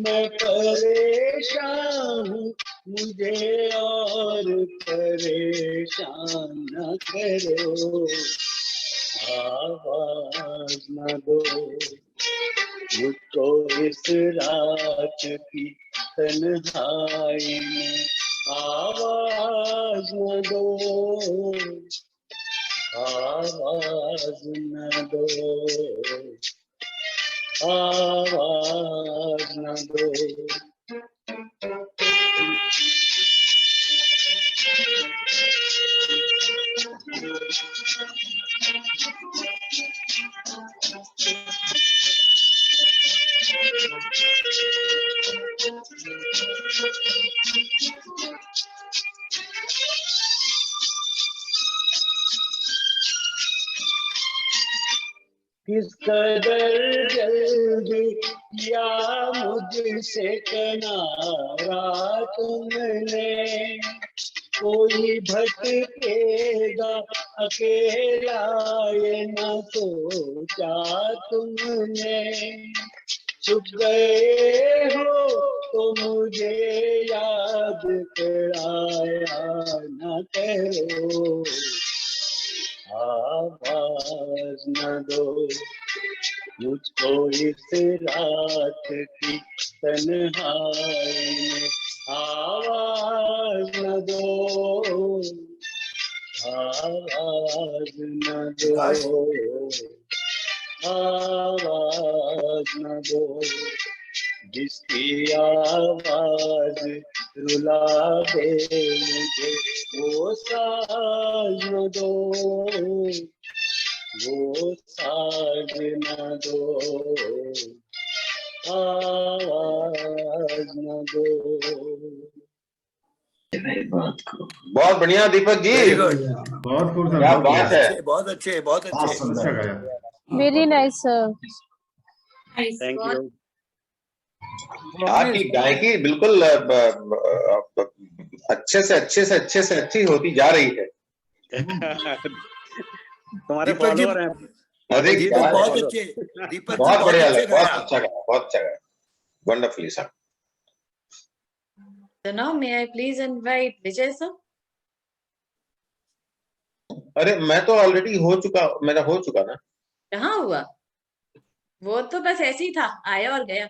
मैं परेशान हूँ, मुझे और परेशान न करो, आवाज न दो, मुझको इस रात की तन्हाई में आवाज न दो, आवाज न दो, आवाज न दो। किस कदर जल्दी किया मुझसे किनारा तुमने, कोई भटकेगा अकेला ये न सोचा तुमने। छुप गए हो तो मुझे याद कराया न करो, आवाज न दो, मुझको इस रात की तन्हाई में आवाज न दो, आवाज न दो, आवाज न दो, जिसकी आवाज रुला दे मुझे, वो साज न दो, वो साज न दो, आवाज न दो।
बहुत बढ़िया दीपक जी,
बहुत खूब सर,
क्या बात है।
बहुत अच्छे, बहुत अच्छे।
अच्छा गाया।
Very nice sir.
Thank you.
आपकी गायकी बिल्कुल अच्छे से अच्छी होती जा रही है।
तुम्हारे फॉलोअर हैं।
अरे
दीपक बहुत अच्छे, दीपक
बहुत बढ़िया लगा, बहुत
गाया।
अच्छा गाया, बहुत अच्छा गाया, wonderfully sir.
So now may I please invite Vijay sir?
अरे मैं तो ऑलरेडी मेरा हो चुका ना।
कहाँ हुआ? वो तो बस ऐसे ही था, आया और गया।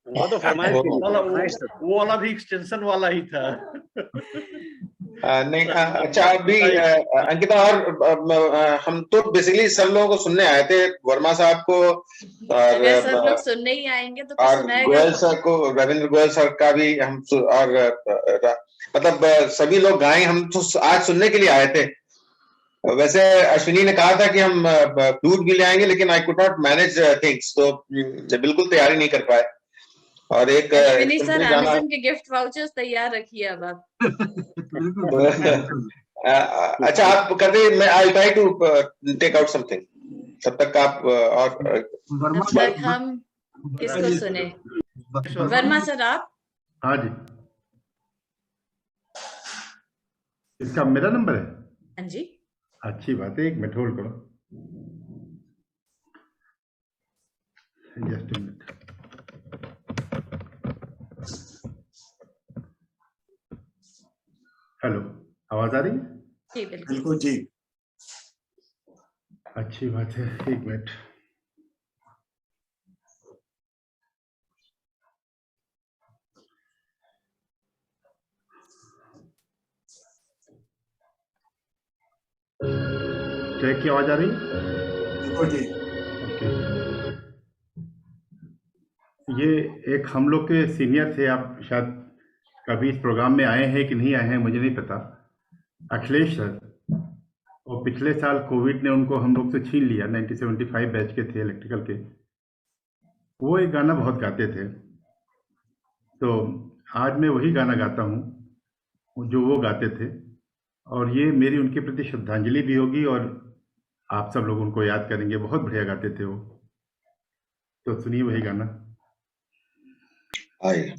वो तो फरमाइश थी।
वो वाला भी एक्सटेंशन वाला ही था।
नहीं अच्छा अभी अंकिता और हम तो बेसिकली सब लोगों को सुनने आए थे, वर्मा साहब को और
अगर सब लोग सुनने ही आएंगे तो कुछ
और
सुनाएगा
गोयल
कौन?
सर को, रविंद्र गोयल सर का भी हम और मतलब सभी लोग गाएं, हम तो आज सुनने के लिए आए थे। वैसे अश्विनी ने कहा था कि हम फ्लूट भी ले आएंगे, लेकिन I could not manage things, तो बिल्कुल तैयारी नहीं कर पाए। और एक
अश्विनी सर अमेज़न के गिफ्ट वाउचर्स तैयार रखिए अब आप।
अच्छा आप कर दे, मैं I try to take out something, तब तक आप और
तब तक हम किसको सुने? वर्मा सर आप?
हाँ जी, इसका मेरा नंबर है?
हाँ जी।
अच्छी बात है, एक मिनट होल्ड करो, जस्ट मिनट। हेलो, आवाज आ रही है?
जी बिल्कुल
जी। अच्छी बात है, एक मिनट। चेक की आवाज आ रही है? जी। ओके, ये एक हम लोग के सीनियर थे, आप शायद कभी इस प्रोग्राम में आए हैं कि नहीं आए हैं मुझे नहीं पता, अखिलेश सर। और पिछले साल कोविड ने उनको हम लोग से छीन लिया, 1975 बैच के थे इलेक्ट्रिकल के। वो एक गाना बहुत गाते थे, तो आज मैं वही गाना गाता हूँ जो वो गाते थे, और ये मेरी उनके प्रति श्रद्धांजलि भी होगी, और आप सब लोग उनको याद करेंगे, बहुत बढ़िया गाते थे वो। तो सुनिए वही गाना।
आइए।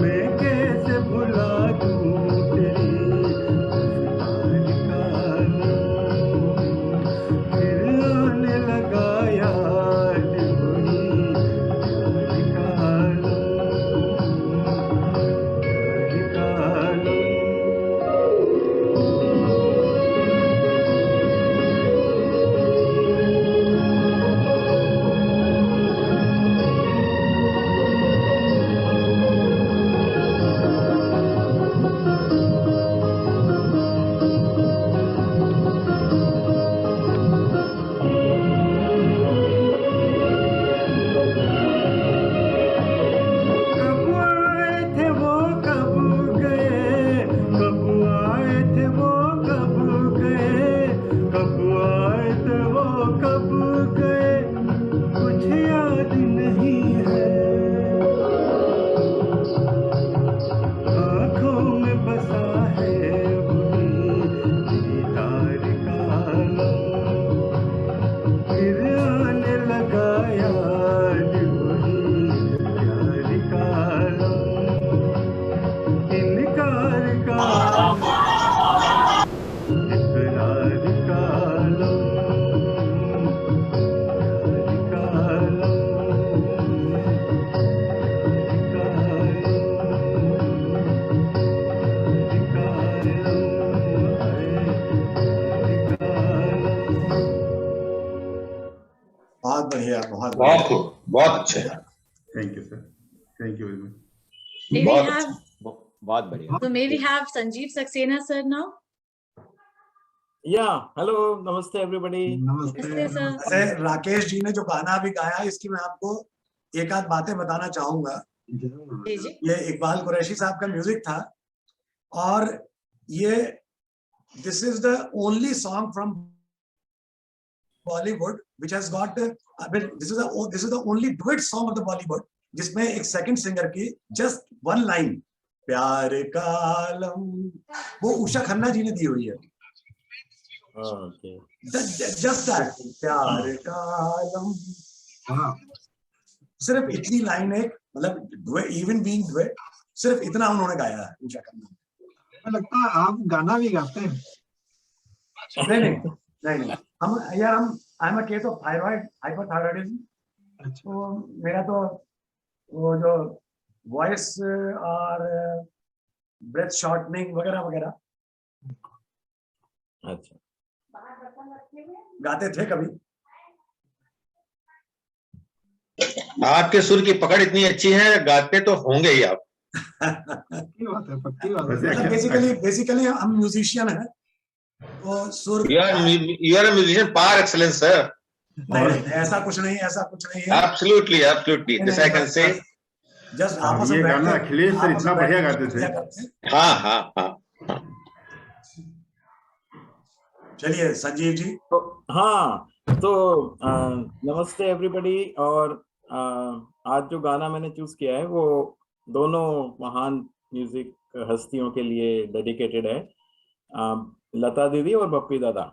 मैं कैसे भुला दूं तेरी
यार, बहुत
बहुत अच्छे।
Thank you sir, thank you very much.
May we have,
बहुत बढ़िया।
so may we have Sanjeev Saxena sir now?
Yeah, hello, namaste everybody.
नमस्ते sir.
वैसे राकेश जी ने जो गाना अभी गाया, इसकी मैं आपको एक आध बातें बताना चाहूंगा।
जी जी।
ये इकबाल कुरैशी साहब का म्यूजिक था, और ये this is the only song from Bollywood which has got, this is the only duet song of the Bollywood जिसमें एक सेकंड सिंगर की जस्ट वन लाइन, प्यार का आलम, वो उषा खन्ना जी ने दी हुई है।
Okay.
जस्ट दैट, प्यार का आलम, सिर्फ इतनी लाइन है, मतलब इवन बीइंग डुएट, सिर्फ इतना उन्होंने गाया है उषा खन्ना।
मुझे लगता है आप गाना भी गाते हैं।
नहीं, हम यार, I am a case of thyroid hyperthyroidism. तो मेरा तो वो जो वॉइस और ब्रेथ शॉर्टनिंग वगैरह वगैरह,
अच्छा,
गाते थे कभी।
आपके सुर की पकड़ इतनी अच्छी है, गाते तो होंगे ही आप।
पक्की बात है।
बेसिकली हम म्यूजिशियन हैं, तो सुर।
You are a musician par excellence, sir.
नहीं, ऐसा कुछ नहीं है।
Absolutely, this I can say.
Just आपस में
ये गाना अखिलेश सर इतना बढ़िया गाते थे।
हाँ।
चलिए संजीव जी।
हाँ, तो नमस्ते एवरीबॉडी। और आज जो गाना मैंने चूज किया है वो दोनों महान म्यूजिक हस्तियों के लिए डेडिकेटेड है, लता दीदी और बप्पी दादा।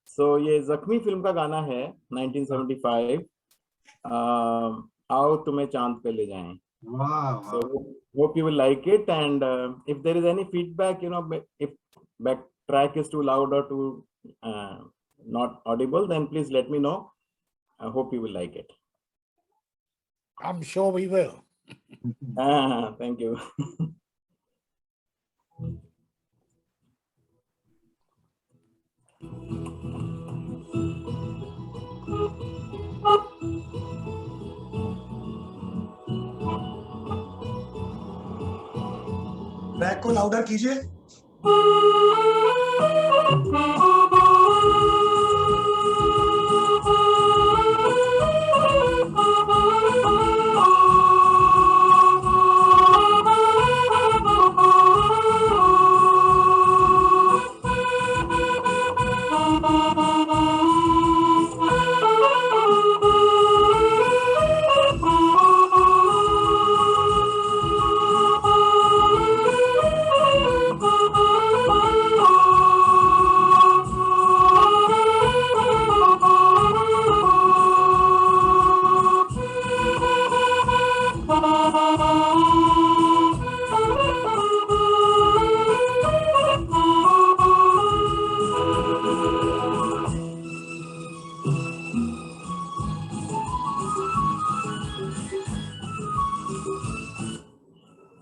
सो ये जख्मी फिल्म का गाना है 1975, आओ तुम्हें चांद पे ले जाएं। So hope you will like it, and if there is any feedback, if back track is too loud or too not audible, then please let me know. I hope you will like it.
I'm sure we will.
Thank you.
Track को louder कीजिए।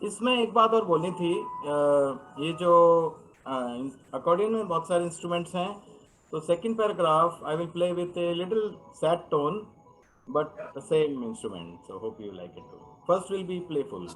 इसमें एक बात और बोलनी थी, ये जो अकॉर्डिंग में बहुत सारे इंस्ट्रूमेंट्स हैं, तो second paragraph I will play with a little sad tone but the same instrument, so hope you like it too. First will be playful.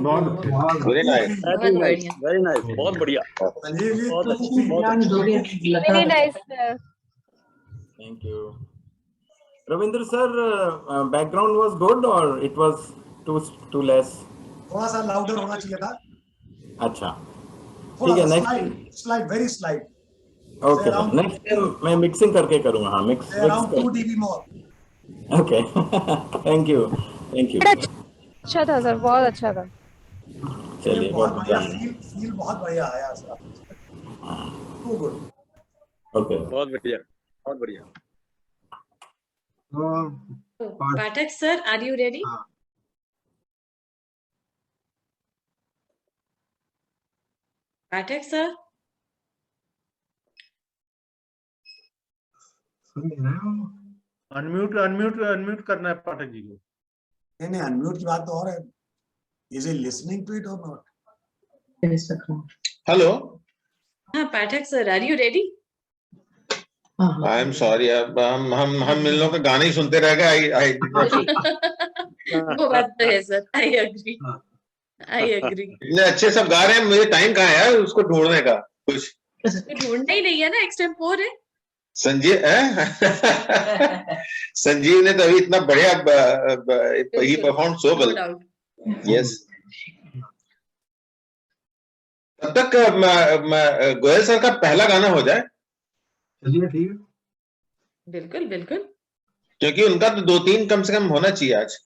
बहुत अच्छे।
वेरी नाइस,
बहुत बढ़िया।
वेरी नाइस, बहुत बढ़िया, बहुत अच्छे, बहुत अच्छे।
Very nice sir.
Thank you. Ravindra sir, background was good or it was too less?
थोड़ा सा लाउडर होना चाहिए था।
अच्छा,
थोड़ा
ठीक है,
सा
next
slide very slide.
Okay sir, next time मैं मिक्सिंग करके करूंगा। हाँ, mix
around 2 dB more.
Okay, thank you, thank you.
अच्छा था सर, बहुत अच्छा था।
चलिए,
बहुत
बहुत
बढ़िया,
बढ़िया।
फील बहुत बढ़िया आया सर। To good.
ओके,
बहुत बढ़िया, बहुत बढ़िया।
Pathak sir, are you ready? Pathak sir?
Unmute करना है पाठक जी को।
नहीं, अनम्यूट की बात तो और है। Is he listening to it और नॉट?
हेलो,
हाँ Pathak sir, are you ready?
I am sorry, अब हम इन लोगों के गाने ही सुनते रह गए। आई
वो बात तो है सर, I agree.
इतने अच्छे सब गा रहे हैं, मुझे टाइम कहाँ है यार उसको ढूंढने का कुछ।
ढूंढना ही नहीं है ना, एक्सटेम्पोर है।
संजीव ने तो अभी इतना बढ़िया ही परफॉर्म सो वेल। यस, तब तक गोयल सर का पहला गाना हो जाए।
चलिए ठीक है,
बिल्कुल बिल्कुल,
क्योंकि उनका तो 2-3 कम से कम होना चाहिए आज।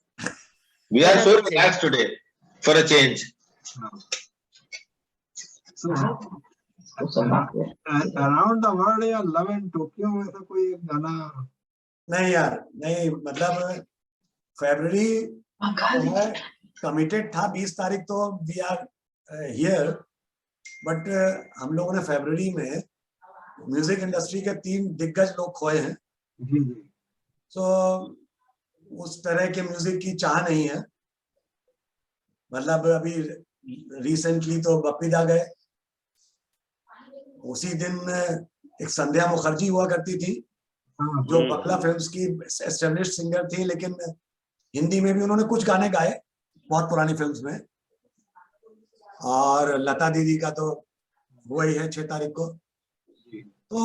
We are so relax today for a change.
Around the world या लव इन टोक्यो में ऐसा कोई एक गाना?
नहीं यार, नहीं, मतलब फरवरी कमिटेड था 20 तारीख, तो वी आर हियर, बट हम लोगों ने फरवरी में म्यूजिक इंडस्ट्री के 3 दिग्गज लोग खोए हैं। तो उस तरह के म्यूजिक की चाह नहीं है। मतलब अभी रिसेंटली तो बप्पी दा गए, उसी दिन एक संध्या मुखर्जी हुआ करती थी जो बकला फिल्म्स की एस्टेब्लिश्ड सिंगर थी, लेकिन हिंदी में भी उन्होंने कुछ गाने गाए बहुत पुरानी फिल्म्स में। और लता दीदी का तो हुआ ही है 6 तारीख को। तो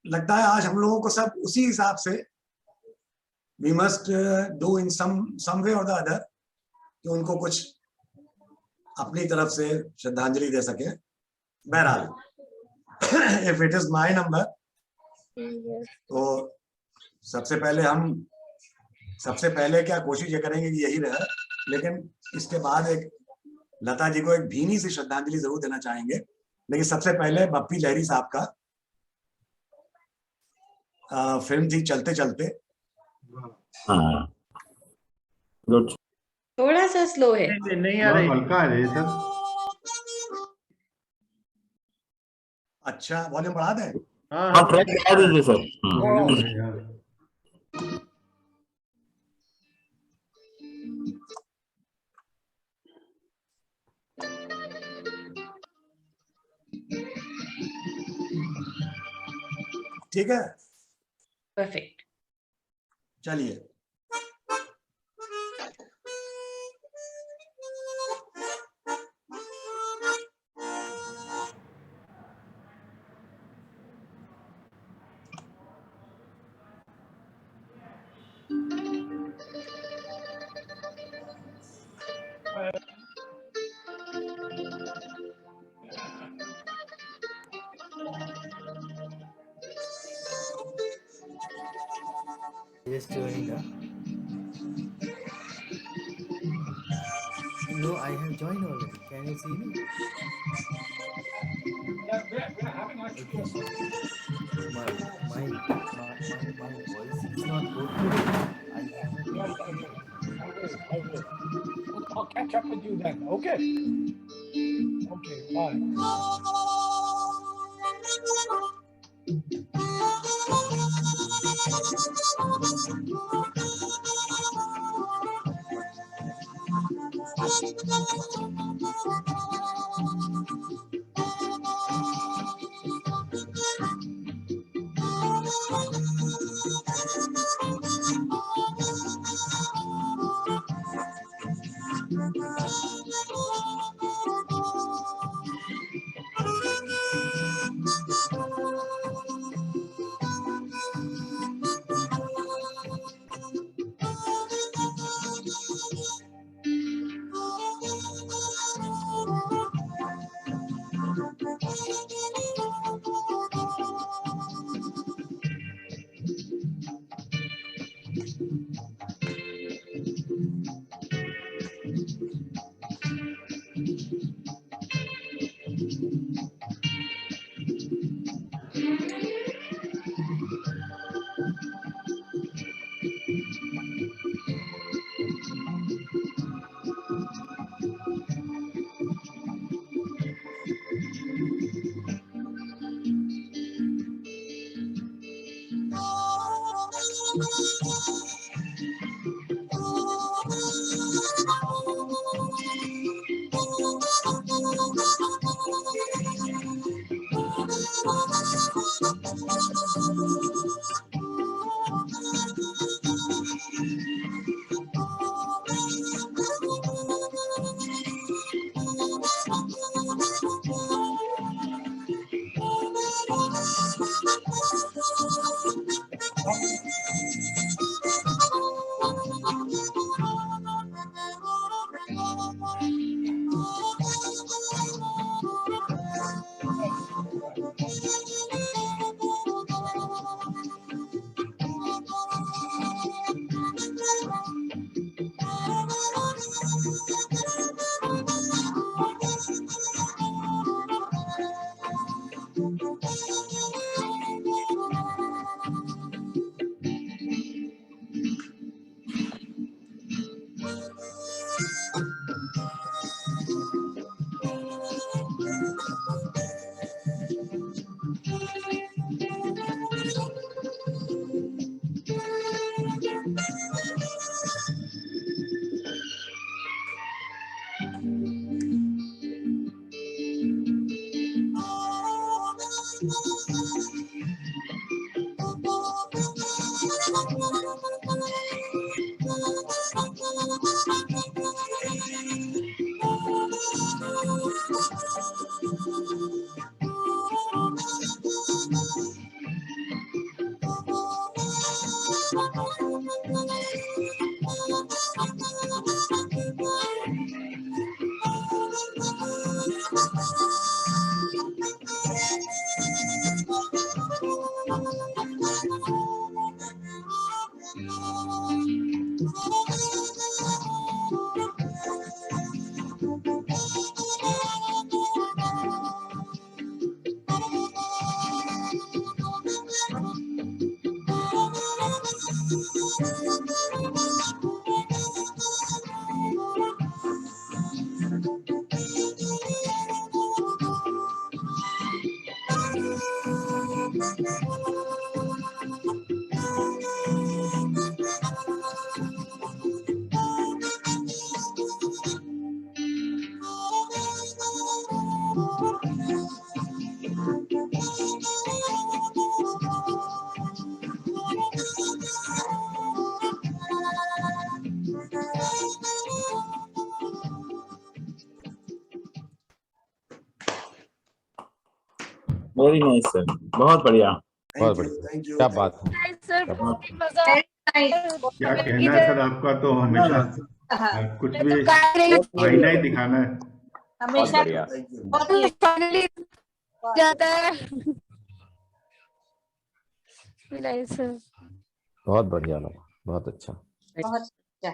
लगता है आज हम लोगों को सब उसी हिसाब से वी मस्ट डू इन सम वे और द अदर कि उनको कुछ अपनी तरफ से श्रद्धांजलि दे सके। बहरहाल, if it is my number, तो सबसे पहले क्या कोशिश ये करेंगे कि यही रहे, लेकिन इसके बाद एक लता जी को एक भीनी सी श्रद्धांजलि जरूर देना चाहेंगे। लेकिन सबसे पहले बप्पी लहरी साहब का फिल्म थी चलते चलते।
गुड,
थोड़ा सा स्लो है।
नहीं आ रही,
हल्का है सर।
अच्छा, वॉल्यूम बढ़ा दें?
हाँ, ट्रैक बढ़ा दीजिए सर।
ठीक है,
परफेक्ट।
चलिए।
Just joining up. No, I have joined already. Can you see me?
We're having our
Okay. My voice is not good today. I haven't.
I will. I'll catch up with you then. Okay. Okay. Bye.
Very nice sir, बहुत बढ़िया।
बहुत बढ़िया, क्या बात है।
Sir बहुत ही मजा
क्या कहना है सर आपका, तो हमेशा कुछ भी आईना ही दिखाना है।
हमेशा
फाइनली जाता है। सर
बहुत बढ़िया लगा, बहुत अच्छा।
बहुत अच्छा।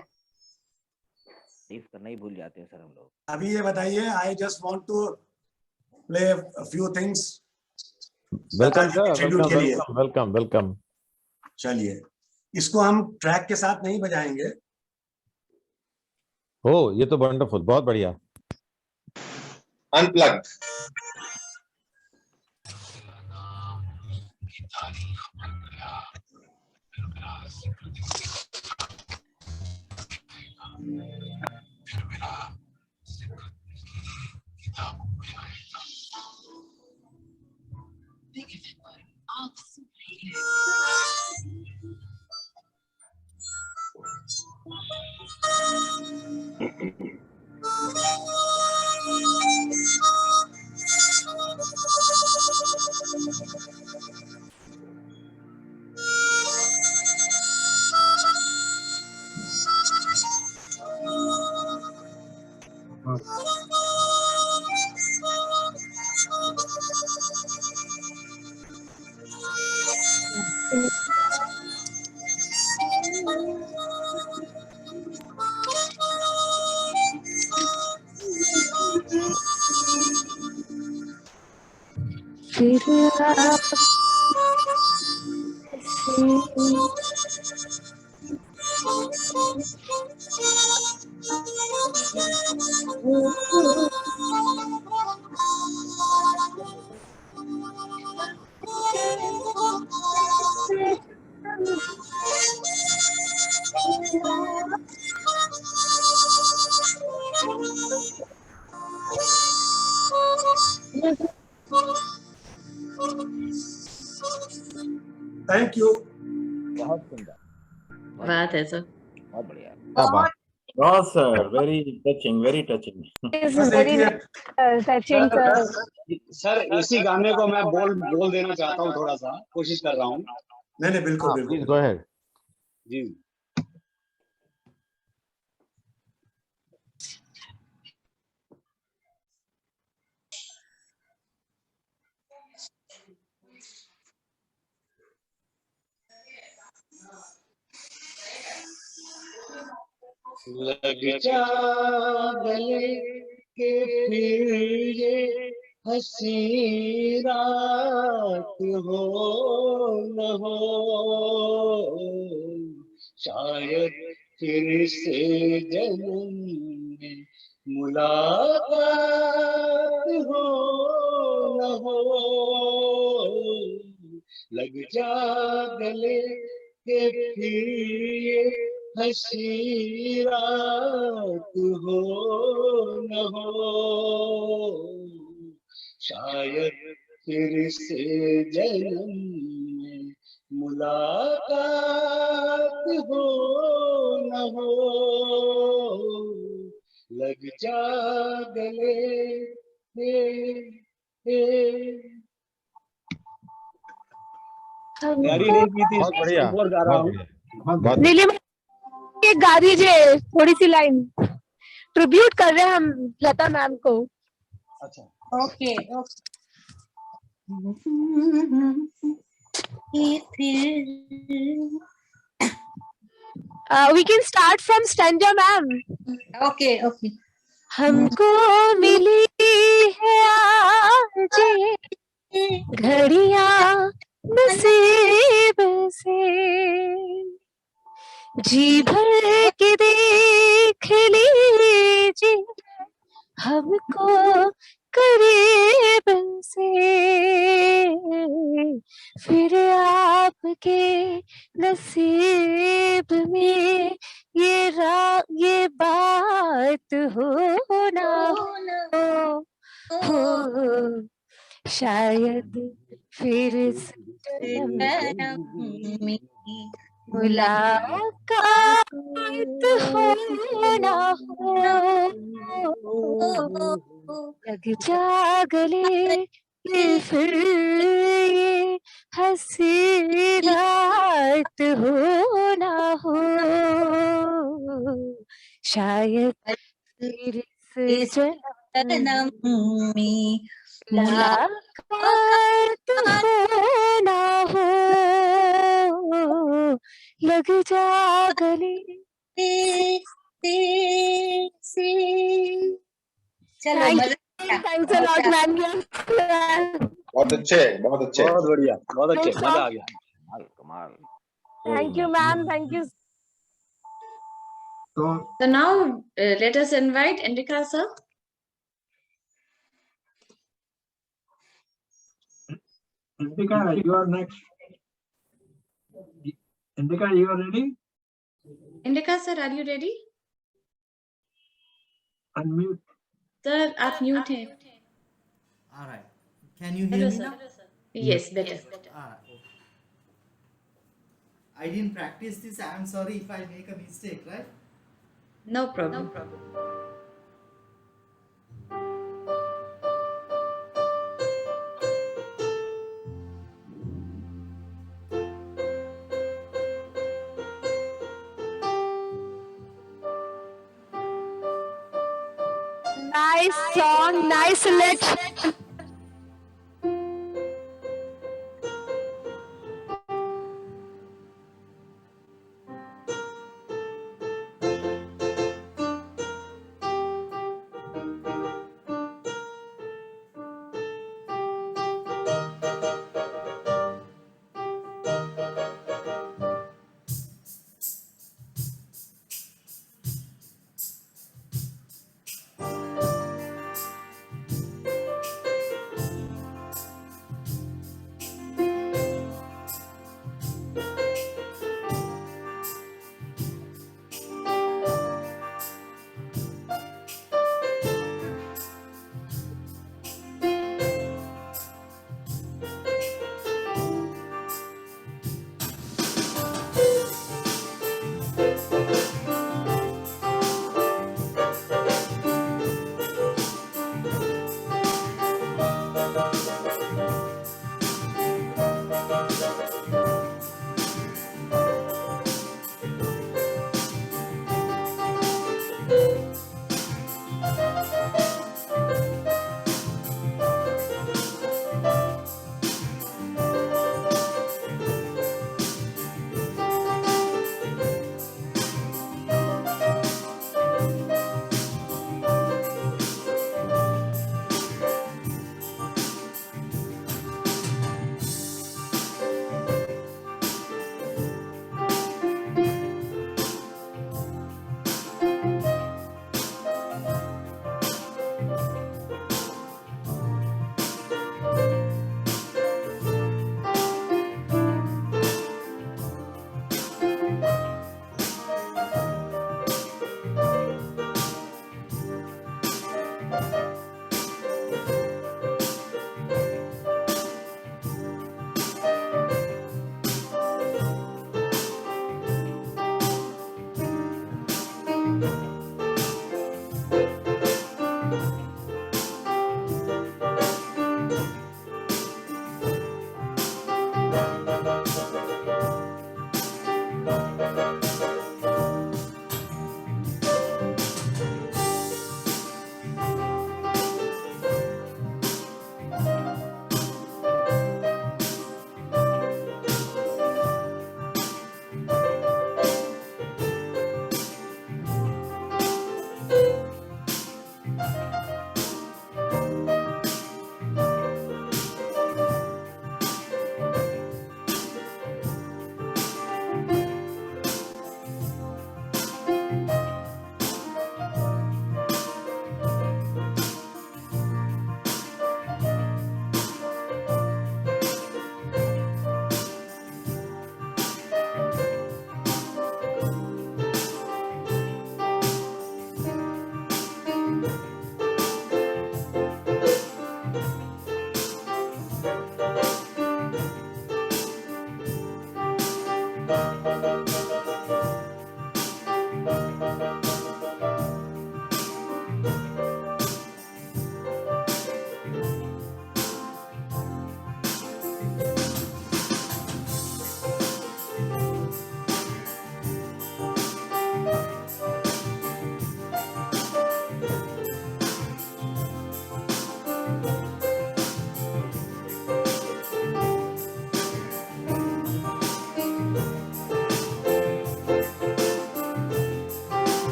तारीफ करना ही भूल जाते हैं सर हम लोग।
अभी ये बताइए, I just want to play a few things.
Welcome sir, welcome welcome.
चलिए, इसको हम ट्रैक के साथ नहीं बजाएंगे।
हो, ये तो वंडरफुल, बहुत बढ़िया।
अनप्लग्ड।
Thank you.
बहुत सुंदर,
बात है सर,
बहुत बढ़िया।
क्या बात।
बहुत sir, very touching, very touching.
Sir इसी गाने को मैं बोल देना चाहता हूँ, थोड़ा सा कोशिश कर रहा हूँ।
नहीं बिल्कुल
प्लीज
बिल्कुल।
Go ahead.
जी। लग जा गले के फिर ये हंसी रात हो न हो, शायद फिर से जन्म में मुलाकात हो न हो। लग जा गले के फिर ये हंसी रात हो न हो, शायद फिर से जन्म में मुलाकात हो न हो, लग जा गले यारी नहीं की थी,
बहुत बढ़िया,
और गा रहा
बहुत
हूँ।
बढ़िया, बहुत
नीलिमा ये गा दीजिए थोड़ी सी लाइन, ट्रिब्यूट कर रहे हैं हम लता मैम को।
अच्छा
okay
we can start from stanza ma'am.
Okay okay.
हमको मिली है आज ये घड़ियां नसीब से, जी भर के देख लीजिए हमको करीब से, फिर आपके नसीब में ये बात हो ना हो, शायद फिर से मुलाकात हो ना हो, लग जा गले ये फिर ये हंसी रात हो ना हो, शायद फिर इस जन्म में मुलाकात हो ना हो, लग जा गले से।
चलो मजा
थैंक्स अ लॉट मैम।
बहुत अच्छे, बहुत अच्छे,
बहुत बढ़िया, बहुत अच्छे,
Thanks,
मजा
ma'am.
आ गया।
कमाल कमाल।
Thank you ma'am, thank you.
तो
So now let us invite Indika sir.
Indika, you are next. Indika, you are ready?
Indika sir, are you ready?
Unmute.
Sir, आप mute हैं.
All right. Can you hear
Hello
me
sir.
now?
Yes, better.
All right. Okay. I didn't practice this. I'm sorry if I make a mistake, right?
No problem.
Nice song, nice selection.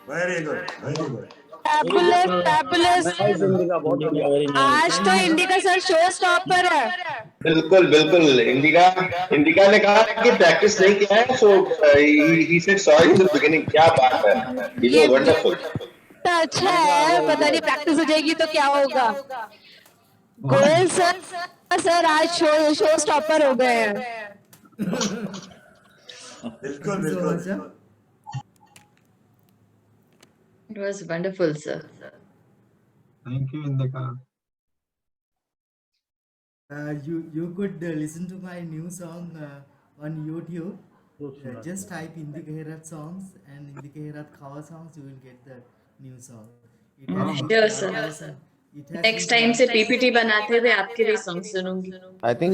Very good, very good.
Fabulous, fabulous. आज तो indica sir show stopper है।
बिल्कुल बिल्कुल, indica ने कहा कि practice नहीं किया है, so he said sorry in the beginning. क्या बात है, ये वंडरफुल।
तो अच्छा है, पता नहीं प्रैक्टिस हो जाएगी तो क्या होगा। गोयल सर आज शो स्टॉपर हो गए हैं।
बिल्कुल बिल्कुल।
It was wonderful, sir.
Thank you, Indika.
You could listen to my new song on YouTube. Just type Indika Herat songs and Indika Herat Khawa songs. You will get the new song.
Sure, sir. Next time से PPT बनाते हुए आपके लिए song सुनूंगी।
I think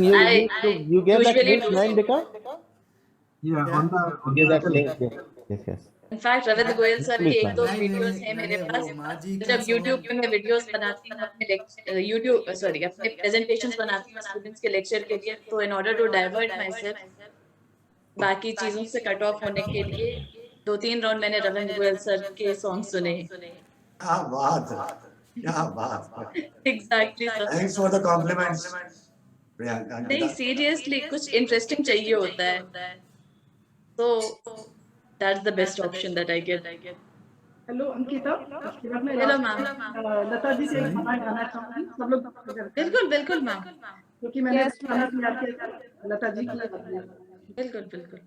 you get that link, right, Indika?
Yeah, on
that link. Yes.
In fact, Ravindra Goyal sir के 1-2 videos हैं मेरे पास। जब YouTube पे मैं वीडियोस बनाती हूँ अपने अपने प्रेजेंटेशंस बनाती हूँ स्टूडेंट्स के लेक्चर के लिए, तो in order to divert myself बाकी चीजों से कट ऑफ होने के लिए 2-3 राउंड मैंने रविंद्र गोयल सर के सॉन्ग सुने।
क्या बात है, क्या बात है।
Exactly, sir.
Thanks for the compliments, Priyanka.
नहीं, सीरियसली कुछ इंटरेस्टिंग चाहिए होता है, तो that's the best option that I get.
Hello Ankita,
hello ma'am.
Lata ji से एक गाना गाना चाहूंगी, सब लोग।
बिल्कुल बिल्कुल मैम,
क्योंकि मैंने गाना तैयार किया लता जी के लिए।
बिल्कुल बिल्कुल।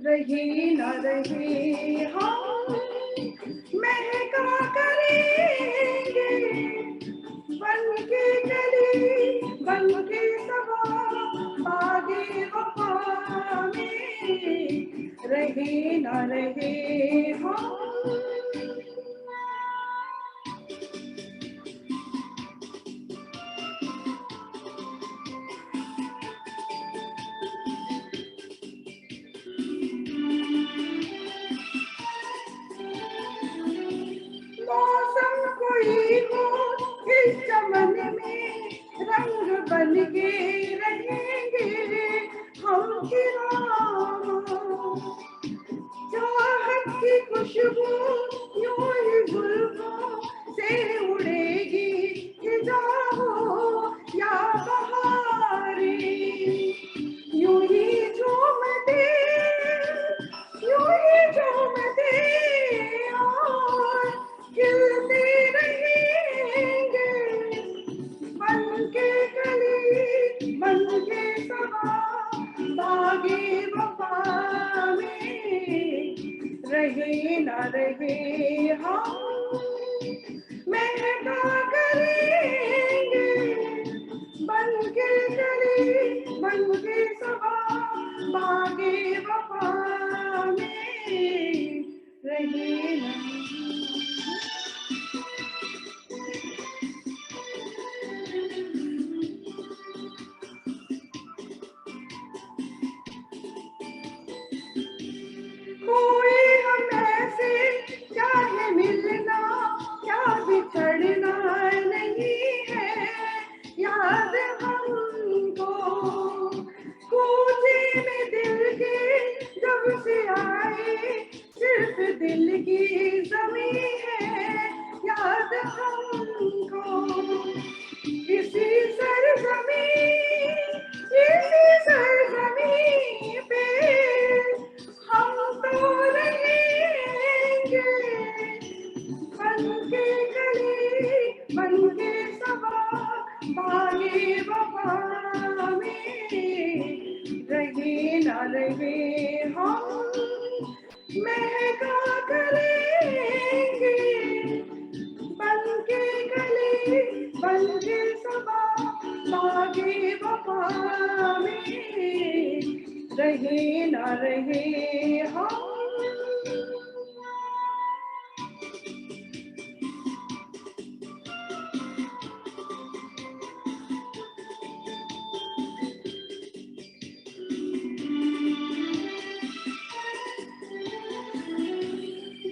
रही न रही हम महका करेंगे, बन के कली बन के सवा बागे वफा में, रहे न रहे हम। मौसम कोई हो इस चमन में, रंग बन के रहेंगे हम चाहत की खुशबू यूं ही जुल्फों से उड़ेगी, खिजा हो या बहारें यूं ही झूमते और खिलते रहेंगे, बन के कली बन के सवा बागे वफा में, रहे न रहे हम महका करेंगे, बन के कली बन के सवा बागे वफा में, रहे न। कोई हम ऐसे चाहे मिलना क्या बिछड़ना नहीं है, याद हमको कूचे में दिल के जब रहे हम महका करेंगे बनके गले बनके सबा बागे वफा में रहे ना रहे हम।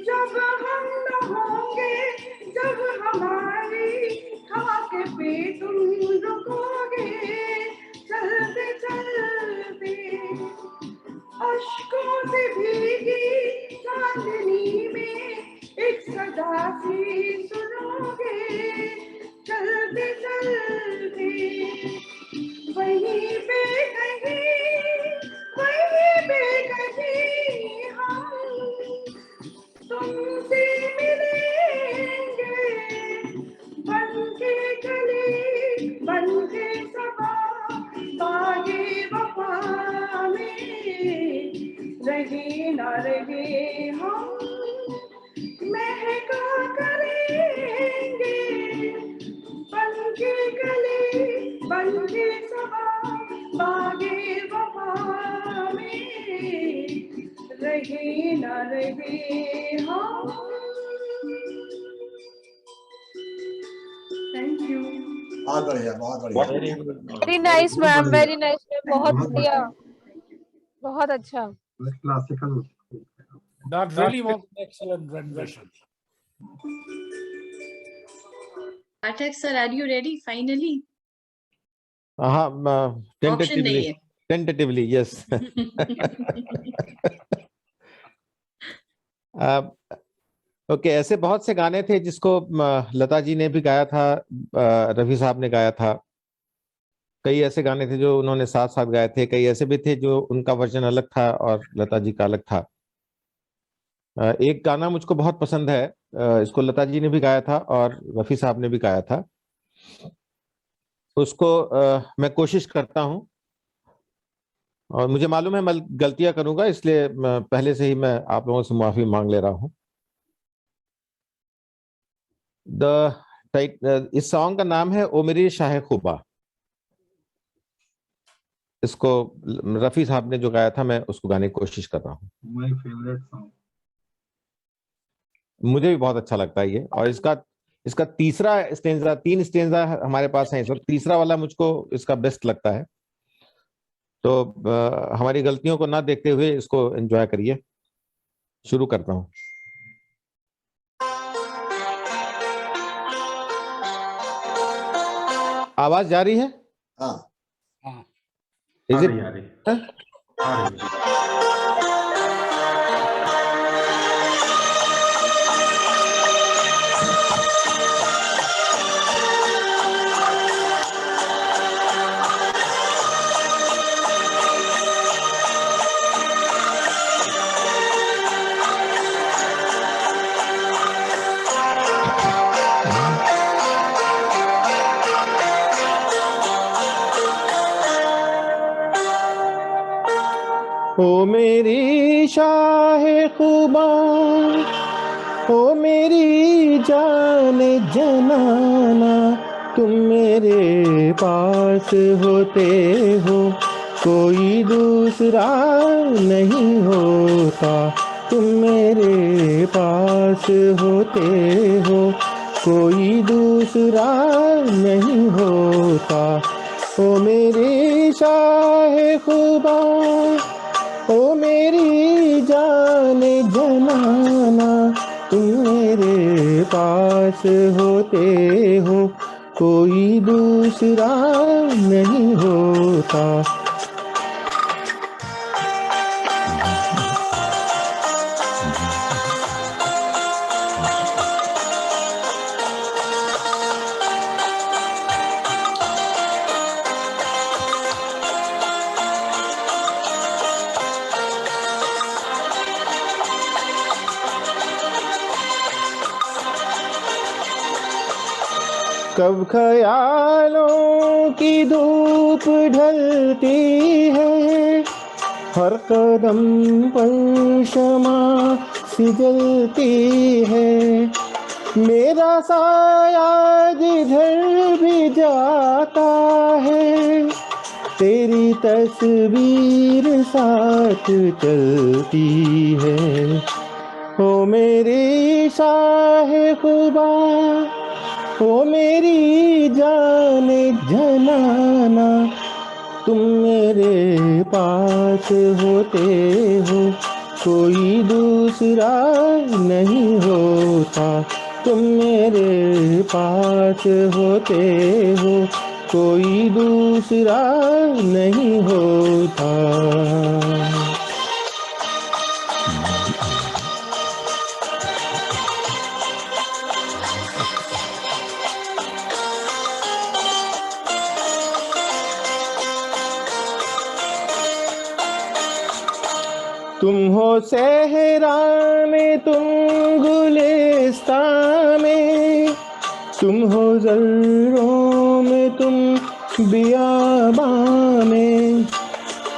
जब हम न होंगे जब हमारी खाक पे तुम रुकोगे चलते चलते अश्कों से भीगी चांदनी में एक सदा सी सुनोगे चलते चलते वहीं पे कहीं हम तुमसे मिलेंगे बनके गले बनके सबा बागे वफा में रहे ना रहे हम महका करेंगे बनके गले बनके सबा बागे वफा में रहे ना रहे हम। Thank you.
बहुत बढ़िया बहुत बढ़िया।
Very nice ma'am, very nice ma'am, बहुत बढ़िया, बहुत अच्छा।
Classical.
That really was an excellent rendition.
Pathak sir, are you ready finally?
हाँ,
Option नहीं है।
tentatively yes. ओके, ऐसे बहुत से गाने थे जिसको लता जी ने भी गाया था, रफी साहब ने गाया था। कई ऐसे गाने थे जो उन्होंने साथ साथ गाए थे, कई ऐसे भी थे जो उनका वर्जन अलग था और लता जी का अलग था। एक गाना मुझको बहुत पसंद है, इसको लता जी ने भी गाया था और रफी साहब ने भी गाया था। उसको मैं कोशिश करता हूं और मुझे मालूम है मैं गलतियां करूंगा, इसलिए पहले से ही मैं आप लोगों से माफी मांग ले रहा हूं। इस सॉन्ग का नाम है ओ मेरी शाह खुबा। इसको रफी साहब ने जो गाया था, मैं उसको गाने की कोशिश कर रहा हूँ।
My favourite song.
मुझे भी बहुत अच्छा लगता है ये। और इसका तीसरा स्टेंजा, 3 स्टेंजा हमारे पास है इस वक्त, तीसरा वाला मुझको इसका बेस्ट लगता है। तो हमारी गलतियों को ना देखते हुए इसको एंजॉय करिए। शुरू करता हूँ। आवाज जा रही है?
हाँ
हाँ,
इज इट?
आ रही।
ओ मेरी शाह खुबा, ओ मेरी जान जनाना, तुम मेरे पास होते हो कोई दूसरा नहीं होता, तुम मेरे पास होते हो कोई दूसरा नहीं होता। ओ मेरी शाह खुबा, ओ मेरी जान जनाना, तुम मेरे पास होते हो कोई दूसरा नहीं होता। कब ख्यालों की धूप ढलती है, हर कदम पर शमा सी जलती है, मेरा साया जिधर भी जाता है, तेरी तस्वीर साथ चलती है। ओ मेरी शाहे खुदा, ओ मेरी जाने जनाना, तुम मेरे पास होते हो कोई दूसरा नहीं होता, तुम मेरे पास होते हो कोई दूसरा नहीं होता। तुम हो सहरा में, तुम गुलिस्तान में, तुम हो ज़र्रों में, तुम बियाबान में,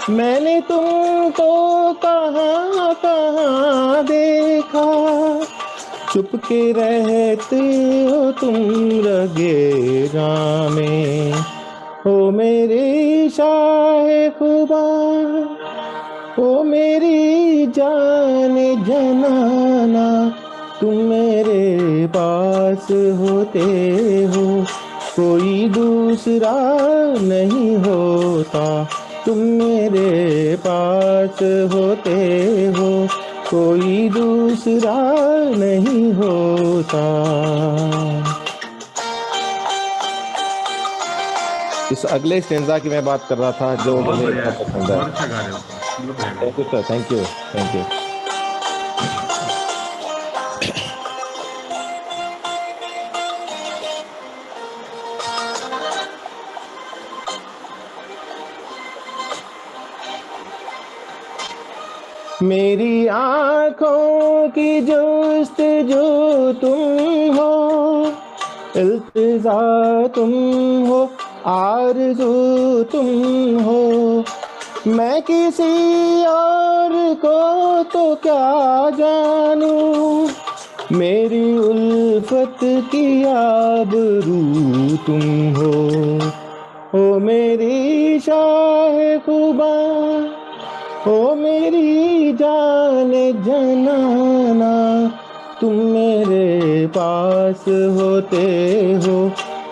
मैंने तुमको कहाँ कहाँ देखा, चुप के रहते हो तुम रगेरा में। ओ मेरी शाहे खुदा, ओ मेरी जाने जनाना, तुम मेरे पास होते हो कोई दूसरा नहीं होता, तुम मेरे पास होते हो कोई दूसरा नहीं होता। इस अगले स्टेंजा की मैं बात कर रहा था जो मुझे इतना पसंद है।
अच्छा गा रहे हो।
Thank you sir, thank you, thank you. मेरी आँखों की जुस्तजू तुम हो, इल्तिजा तुम हो, आरज़ू तुम हो, मैं किसी और को तो क्या जानूं, मेरी उल्फत की आबरू तुम हो। ओ मेरी शाहे खुदा, ओ मेरी जाने जनाना, तुम मेरे पास होते हो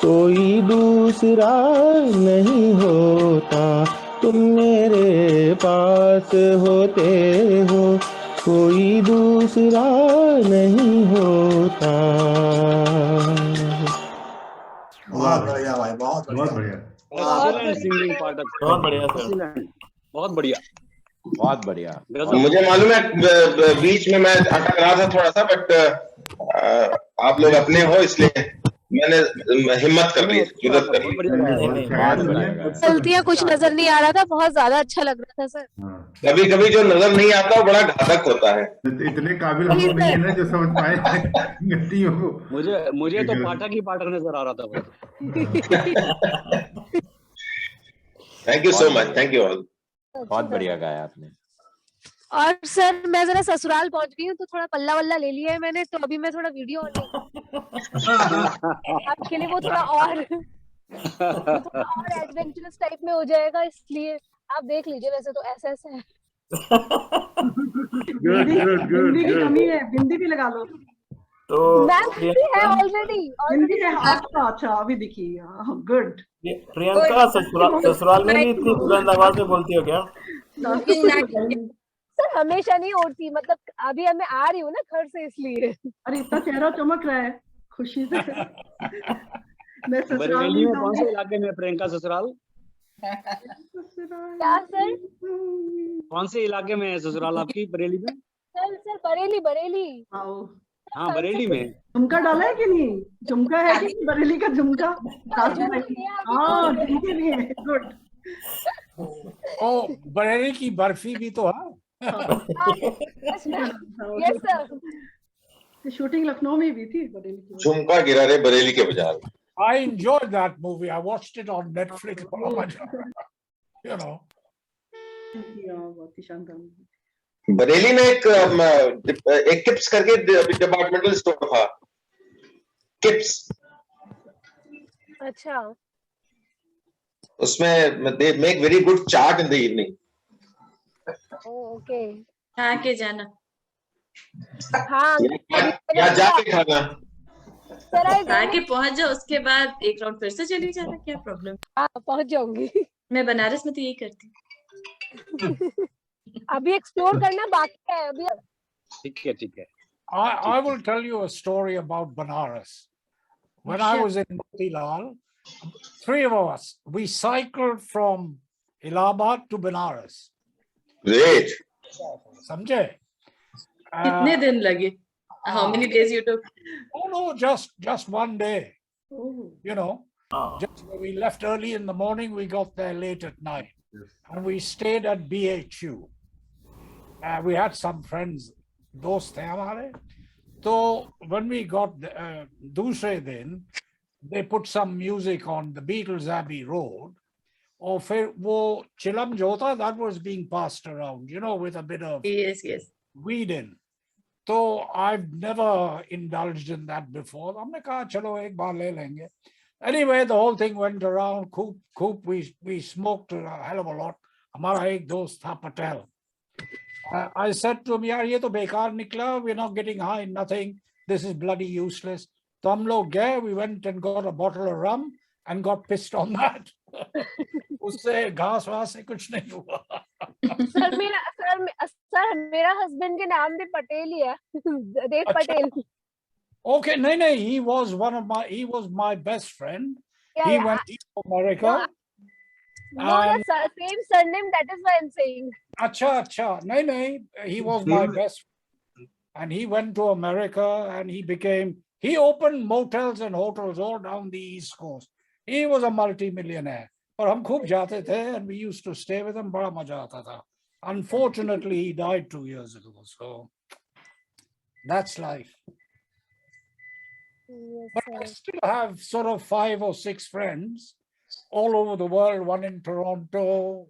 कोई दूसरा नहीं होता, तुम मेरे पास होते हो कोई दूसरा नहीं होता।
बहुत बढ़िया भाई, बहुत बढ़िया।
बहुत बढ़िया सर,
बहुत बढ़िया,
बहुत बढ़िया।
मुझे मालूम है बीच में मैं अटक रहा था थोड़ा सा, बट आप लोग अपने हो इसलिए मैंने हिम्मत कर ली, जुर्रत कर ली।
गलतियां कुछ नजर नहीं आ रहा था, बहुत ज्यादा अच्छा लग रहा था सर।
कभी कभी जो नजर नहीं आता वो बड़ा घातक होता है।
इतने काबिल हम लोग नहीं है ना जो समझ पाए गलतियों को।
मुझे तो पाठक ही पाठक नजर आ रहा था।
Thank you so much, thank you all.
बहुत बढ़िया गाया आपने।
और सर मैं जरा ससुराल पहुंच गई हूँ तो थोड़ा पल्ला वल्ला ले लिया है मैंने, तो अभी मैं थोड़ा वीडियो आपके लिए वो थोड़ा और एडवेंचरस टाइप में हो जाएगा, इसलिए आप देख लीजिए। वैसे तो ऐसे ऐसे है।
बिंदी की कमी है, बिंदी भी लगा लो।
तो
बिंदी है ऑलरेडी,
बिंदी है। अच्छा अभी दिखी, गुड।
प्रियंका ससुराल में भी इतनी बुलंद आवाज में बोलती हो क्या?
सर हमेशा नहीं उड़ती, मतलब अभी मैं आ रही हूँ ना घर से, इसलिए।
अरे इतना चेहरा चमक रहा है खुशी से। मैं ससुराल
बरेली में कौन से इलाके में प्रियंका ससुराल?
क्या सर?
कौन से इलाके में है ससुराल आपकी बरेली में?
सर बरेली, बरेली।
हाँ बरेली में।
झुमका डाला है कि नहीं? झुमका है कि बरेली का झुमका? हाँ झुमके भी है, गुड।
ओ बरेली की बर्फी भी तो है।
यस सर, शूटिंग लखनऊ में भी थी बरेली की।
झुमका गिरा रे बरेली के बाजार।
I enjoyed that movie. I watched it on Netflix. You know.
बहुत ही शानदार।
बरेली में एक किप्स करके डिपार्टमेंटल स्टोर था, किप्स।
अच्छा।
उसमें they make very good chaat in the evening.
Okay.
आके जाना।
हाँ
या जाके खाना।
आके पहुंच जाओ, उसके बाद एक राउंड फिर से चली जाना, क्या प्रॉब्लम।
हाँ पहुंच जाऊंगी।
मैं बनारस में तो यही करती हूँ।
अभी एक्सप्लोर करना बाकी है अभी।
ठीक है। I will tell you a story about Banaras. When I was in Motilal, 3 of us, we cycled from Allahabad to Banaras.
Great.
समझे?
कितने दिन लगे? How many days you took?
Oh no, just one day. You know, just we left early in the morning, we got there late at night, and we stayed at BHU. We had some friends, दोस्त थे हमारे. So when we got दूसरे दिन, they put some music on the Beatles Abbey Road. Or फिर वो चिलम जो था, that was being passed around, you know, with a bit of
yes
weed in. So I've never indulged in that before. हमने कहा चलो एक बार ले लेंगे. Anyway, the whole thing went around. Coop, we smoked a hell of a lot. हमारा एक दोस्त था Patel. I said to him, यार ये तो बेकार निकला. We're not getting high, nothing. This is bloody useless. तो हम लोग गए. We went and got a bottle of rum and got pissed on that. उससे घास वास से कुछ नहीं हुआ.
सर मेरा हस्बैंड के नाम भी पटेल ही है. Dev Patel.
Okay, no, he was my best friend.
Yeah,
he went to America.
No, same surname. That is why I'm saying.
Acha. No, he was my best friend. And he went to America and he opened motels and hotels all down the East Coast. He was a multi-millionaire. और हम खूब जाते थे and we used to stay with him. बड़ा मजा आता था. Unfortunately, he died 2 years ago. So that's life.
Yes,
but I still have sort of 5 or 6 friends all over the world. One in Toronto,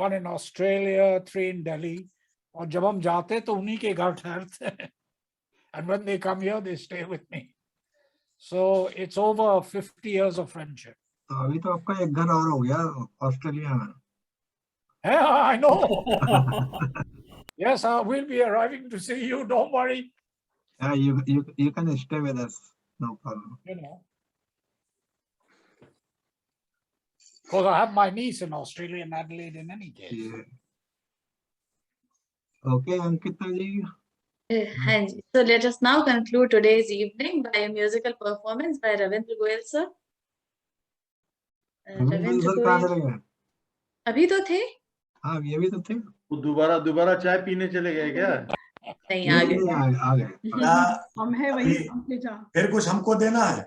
one in Australia, 3 in Delhi. और जब हम जाते तो उन्हीं के घर ठहरते हैं. And when they come here, they stay with me. So it's over 50 years of friendship.
अभी तो आपका एक घर और हो गया ऑस्ट्रेलिया में.
Yeah, I know. Yes, we'll be arriving to see you. Don't worry.
Yeah, you can stay with us. No problem.
You know. Because I have my niece in Australia and Adelaide in any case.
Yeah. Okay, Ankita ji.
So let us now conclude today's evening by a musical performance by Ravindra Goyal sir. Ravindra Goyal. अभी तो थे.
हाँ ये भी तो थे.
वो दोबारा चाय पीने चले गए क्या?
नहीं आ गए.
हम है वही.
फिर कुछ हमको देना है.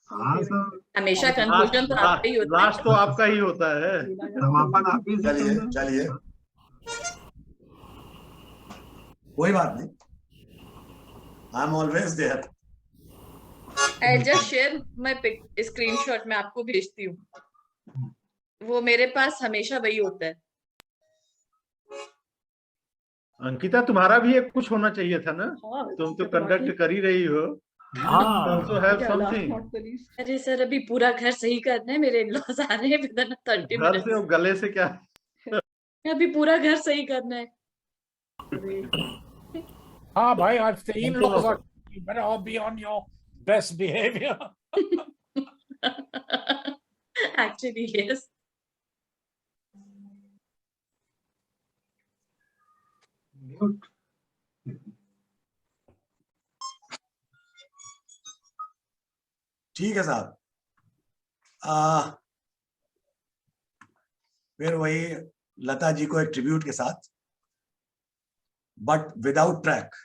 हाँ सर.
हमेशा कंक्लूजन तो आपका ही होता है.
लास्ट तो आपका ही होता है.
समापन आप ही.
चलिए. कोई बात नहीं. I'm always there.
I'll just share my screenshot. मैं आपको भेजती हूँ. वो मेरे पास हमेशा वही होता है.
अंकिता तुम्हारा भी एक कुछ होना चाहिए था ना. तुम तो कंडक्ट कर ही रही हो. Also have something.
अरे सर अभी पूरा घर सही करना है. मेरे इन-लॉज आ रहे हैं within 30
घर
minutes.
से गले से क्या?
अभी पूरा घर सही करना है.
हाँ भाई, I've the in-laws are. You better all be on your best behavior.
Actually, yes.
Mute.
ठीक है साहब. फिर वही लता जी को एक ट्रिब्यूट के साथ, बट विदाउट ट्रैक.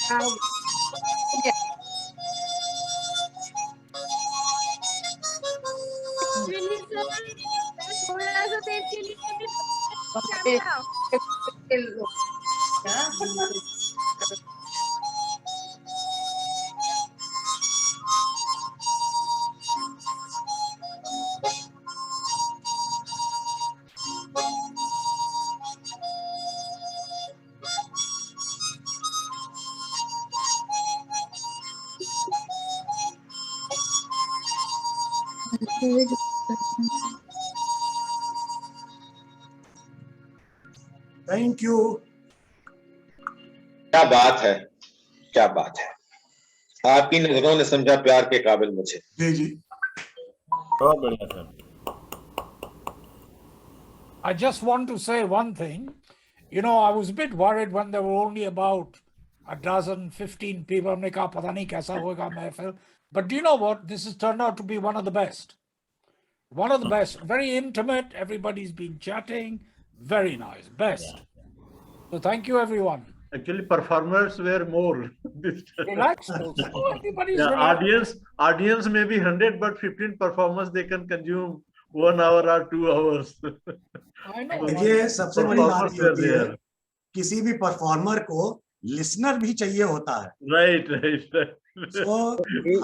थोड़ा सा देर के लिए
थैंक यू।
क्या बात है, क्या बात है। आपकी नजरों ने समझा प्यार के काबिल मुझे।
जी जी,
बहुत बढ़िया sir.
I just want to say one thing. You know, I was a bit worried when there were only about a dozen, 15 people. हमने कहा पता नहीं कैसा होगा महफिल. But do you know what? This has turned out to be one of the best. One of the best. Very intimate. Everybody's been chatting. Very nice. Best. So thank you, everyone.
Actually, performers were more.
Relaxed also. Everybody's
Yeah,
relaxed.
audience may be 100, but 15 performers they can consume 1 hour or 2 hours.
I know.
देखिए सबसे बड़ी बात
Performers
ये
were
होती है,
there.
किसी भी performer को लिसनर भी चाहिए होता है।
Right, right, right.
तो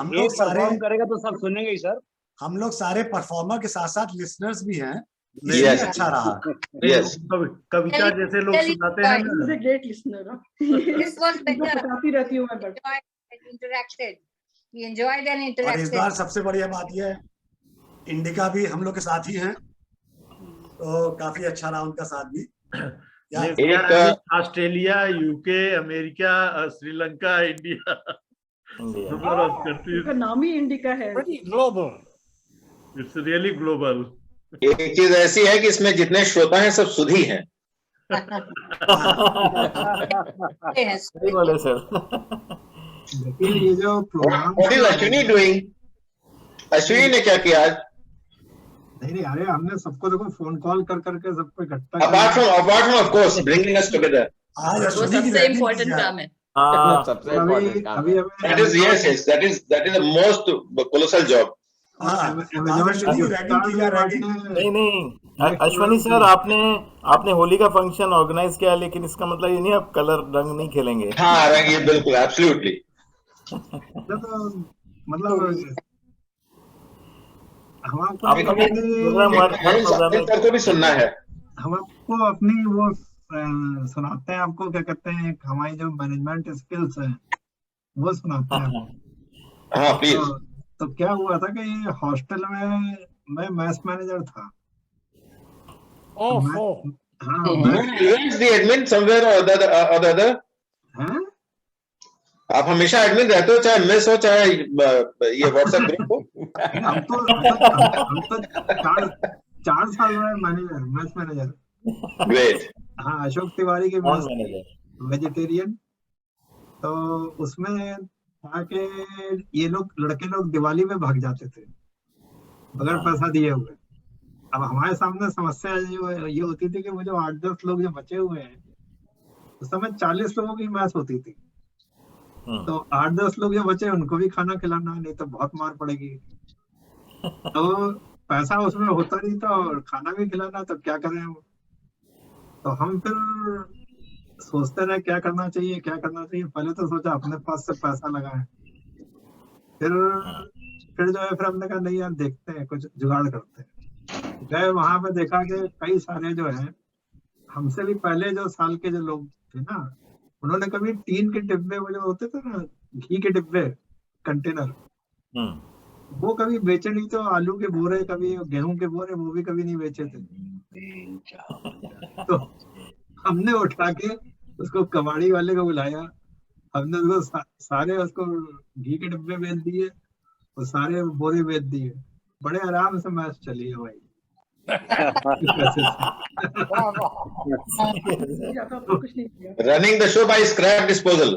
हम लोग
एक
सारे
परफॉर्म करेगा तो सब सुनेंगे ही सर।
हम लोग सारे परफॉर्मर के साथ साथ लिसनर्स भी हैं,
Yes.
इसलिए अच्छा रहा।
Yes.
कविता जैसे लोग सुनाते हैं
He is
ना।
a great listener.
This was
उनको
better.
बताती रहती हूँ मैं but
Interacted. We enjoyed and
और इस बार
interacted.
सबसे बढ़िया बात यह है, इंडिका भी हम लोग के साथ ही हैं, तो काफी अच्छा रहा उनका साथ भी।
Australia, UK, America, Sri Lanka, India, number of countries.
उनका नाम ही इंडिका है।
Pretty global.
It's really global.
एक चीज ऐसी है कि इसमें जितने श्रोता हैं सब सुधी हैं।
सही बोले सर।
लेकिन ये जो program
What is Ashwini doing? Ashwini ने क्या किया आज?
नहीं अरे हमने सबको देखो फोन कॉल कर करके सबको इकट्ठा
Apart from of course bringing us together.
आज
वो
अश्विनी की
सबसे
बैटिंग
इम्पोर्टेंट
की
काम है।
हाँ,
सबसे इम्पोर्टेंट काम है।
That is yes, that is the most colossal job.
Ashwini की बैटिंग की जा रही है।
नहीं अश्वनी सर, आपने होली का फंक्शन ऑर्गेनाइज किया, लेकिन इसका मतलब ये नहीं आप कलर रंग नहीं खेलेंगे।
हाँ रंग, ये बिल्कुल एब्सोल्युटली।
मतलब
को भी सुनना है।
हम आपको अपनी वो सुनाते हैं, आपको क्या कहते हैं, हमारी जो मैनेजमेंट स्किल्स हैं वो सुनाते हैं।
हाँ प्लीज।
तो क्या हुआ था कि हॉस्टल में मैं मैथ्स मैनेजर था।
एडमिन समवेयर और द अदर। आप हमेशा एडमिन रहते हो, चाहे मिस हो चाहे ये व्हाट्सएप ग्रुप हो।
हम तो 4 साल में मैनेजर, मैथ्स मैनेजर।
ग्रेट।
हाँ, अशोक तिवारी के वेजिटेरियन। तो उसमें था कि ये लड़के लोग दिवाली में भाग जाते थे बगैर पैसा दिए हुए। अब हमारे सामने समस्या ये होती थी कि वो जो 8-10 लोग जो बचे हुए हैं, उस समय 40 लोगों की मैच होती थी। तो 8-10 लोग जो बचे उनको भी खाना खिलाना, नहीं तो बहुत मार पड़ेगी। तो पैसा उसमें होता नहीं था और खाना भी खिलाना, तो क्या करें हम। तो हम फिर सोचते रहे क्या करना चाहिए, क्या करना चाहिए। पहले तो सोचा अपने पास से पैसा लगाएं, फिर जो है फिर हमने कहा नहीं यार देखते हैं, कुछ जुगाड़ करते हैं। गए वहां पे देखा कि कई सारे जो है हमसे भी पहले जो साल के जो लोग थे ना, उन्होंने कभी टीन के डिब्बे वो जो होते थे ना, घी के डिब्बे कंटेनर, वो कभी बेचे नहीं। तो आलू के बोरे, कभी गेहूं के बोरे, वो भी कभी नहीं बेचे थे। तो हमने उठा के उसको कबाड़ी वाले को बुलाया, हमने उसको सारे उसको घी के डिब्बे बेच दिए और सारे बोरे बेच दिए। बड़े आराम से मैच चली है भाई।
Running the show by scrap disposal.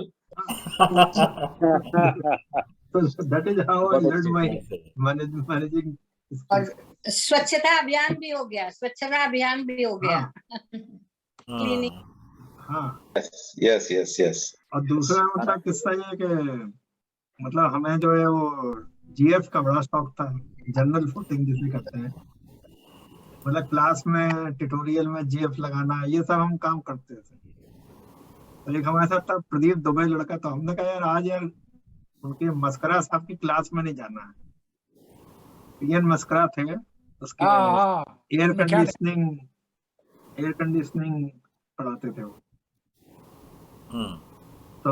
So that is how I learned my managing.
स्वच्छता अभियान भी हो गया, स्वच्छता अभियान भी हो गया। क्लीनिंग।
हाँ
यस यस यस।
और दूसरा मतलब किस्सा ये है कि मतलब हमें जो है वो जीएफ का बड़ा शौक था, जनरल फुटिंग जिसे कहते हैं, मतलब क्लास में ट्यूटोरियल में जीएफ लगाना, ये सब हम काम करते थे। तो एक हमारे साथ था प्रदीप दुबे लड़का, तो हमने कहा यार आज यार उनके मस्करा साहब की क्लास में नहीं जाना है। पीएन मस्करा थे, उसके एयर कंडीशनिंग पढ़ाते थे वो। तो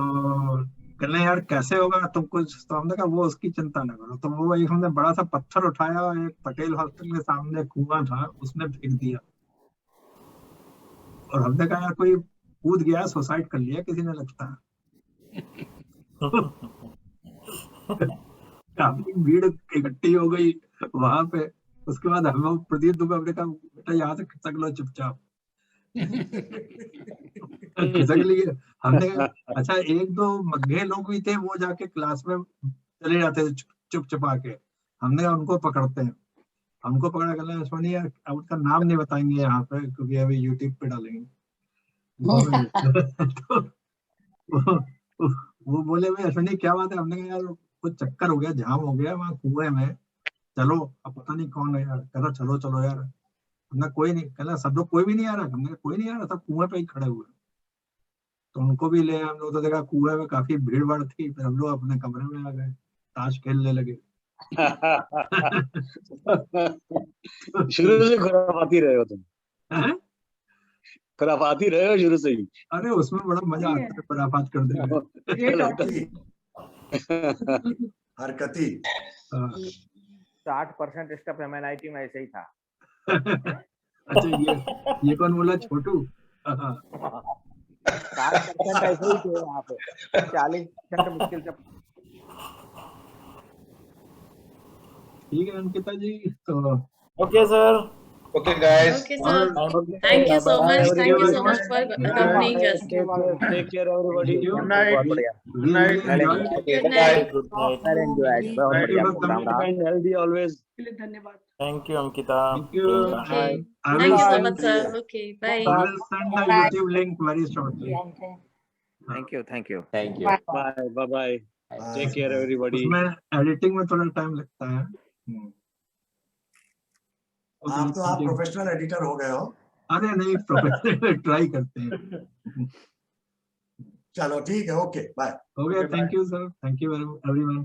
कहने यार कैसे होगा तुम कुछ, तो हमने कहा वो उसकी चिंता न करो। तो वो एक हमने बड़ा सा पत्थर उठाया, एक पटेल हॉस्टल के सामने कुआं था उसमें फेंक दिया, और हमने कहा यार कोई कूद गया, सुसाइड कर लिया किसी ने लगता है। काफी भीड़ इकट्ठी हो गई वहां पे। उसके बाद हम प्रदीप दुबे ने कहा बेटा यहाँ से खिसक लो चुपचाप। खिसक लिए। हमने कहा अच्छा एक दो मग्गे लोग भी थे, वो जाके क्लास में चले जाते थे चुप चुपा के। हमने कहा उनको पकड़ते हैं। हमको पकड़ा कर सोनी यार अब उसका नाम नहीं बताएंगे यहाँ पे क्योंकि अभी यूट्यूब पे डालेंगे। तो वो बोले भाई अश्विनी क्या बात है। हमने कहा यार कुछ चक्कर हो गया, जाम हो गया वहाँ कुएं में, चलो अब पता नहीं कौन है यार। कह रहा चलो चलो यार। हमने कोई नहीं, कहना सब लोग कोई भी नहीं आ रहा। हमने कोई नहीं आ रहा, सब कुएं पे ही खड़े हुए। तो उनको भी ले हम लोग, तो देखा कुएं में काफी भीड़ भाड़ थी, फिर हम लोग अपने कमरे में आ गए, ताश खेलने लगे।
शुरू से खुराफाती रहे हो तुम, खुराफाती रहे हो शुरू से ही।
अरे उसमें बड़ा मजा आता है खुराफात करने में।
हरकती
60% स्टफ MNIT में ऐसे ही था।
अच्छा ये कौन बोला, छोटू?
60% ऐसे ही थे यहाँ पे, 40% मुश्किल से।
ठीक है अंकिता जी, तो
okay sir.
Okay guys.
Okay sir, thank you so much for accompanying us.
Take care everybody.
Good night.
बहुत बढ़िया।
Good night.
Good night.
बहुत बढ़िया प्रोग्राम रहा।
Healthy always.
धन्यवाद।
Thank you Ankita.
Thank you.
Okay.
I
Thank you so
will
much sir. Okay, bye.
I will send the YouTube link very shortly.
Thank you, thank you.
Thank you.
Bye bye bye. Take care everybody.
उसमें editing में थोड़ा time लगता है।
आप professional editor हो गए हो।
अरे नहीं, प्रोफेशनल ट्राई करते हैं।
चलो ठीक है, okay bye.
Okay, thank you sir, thank you everyone.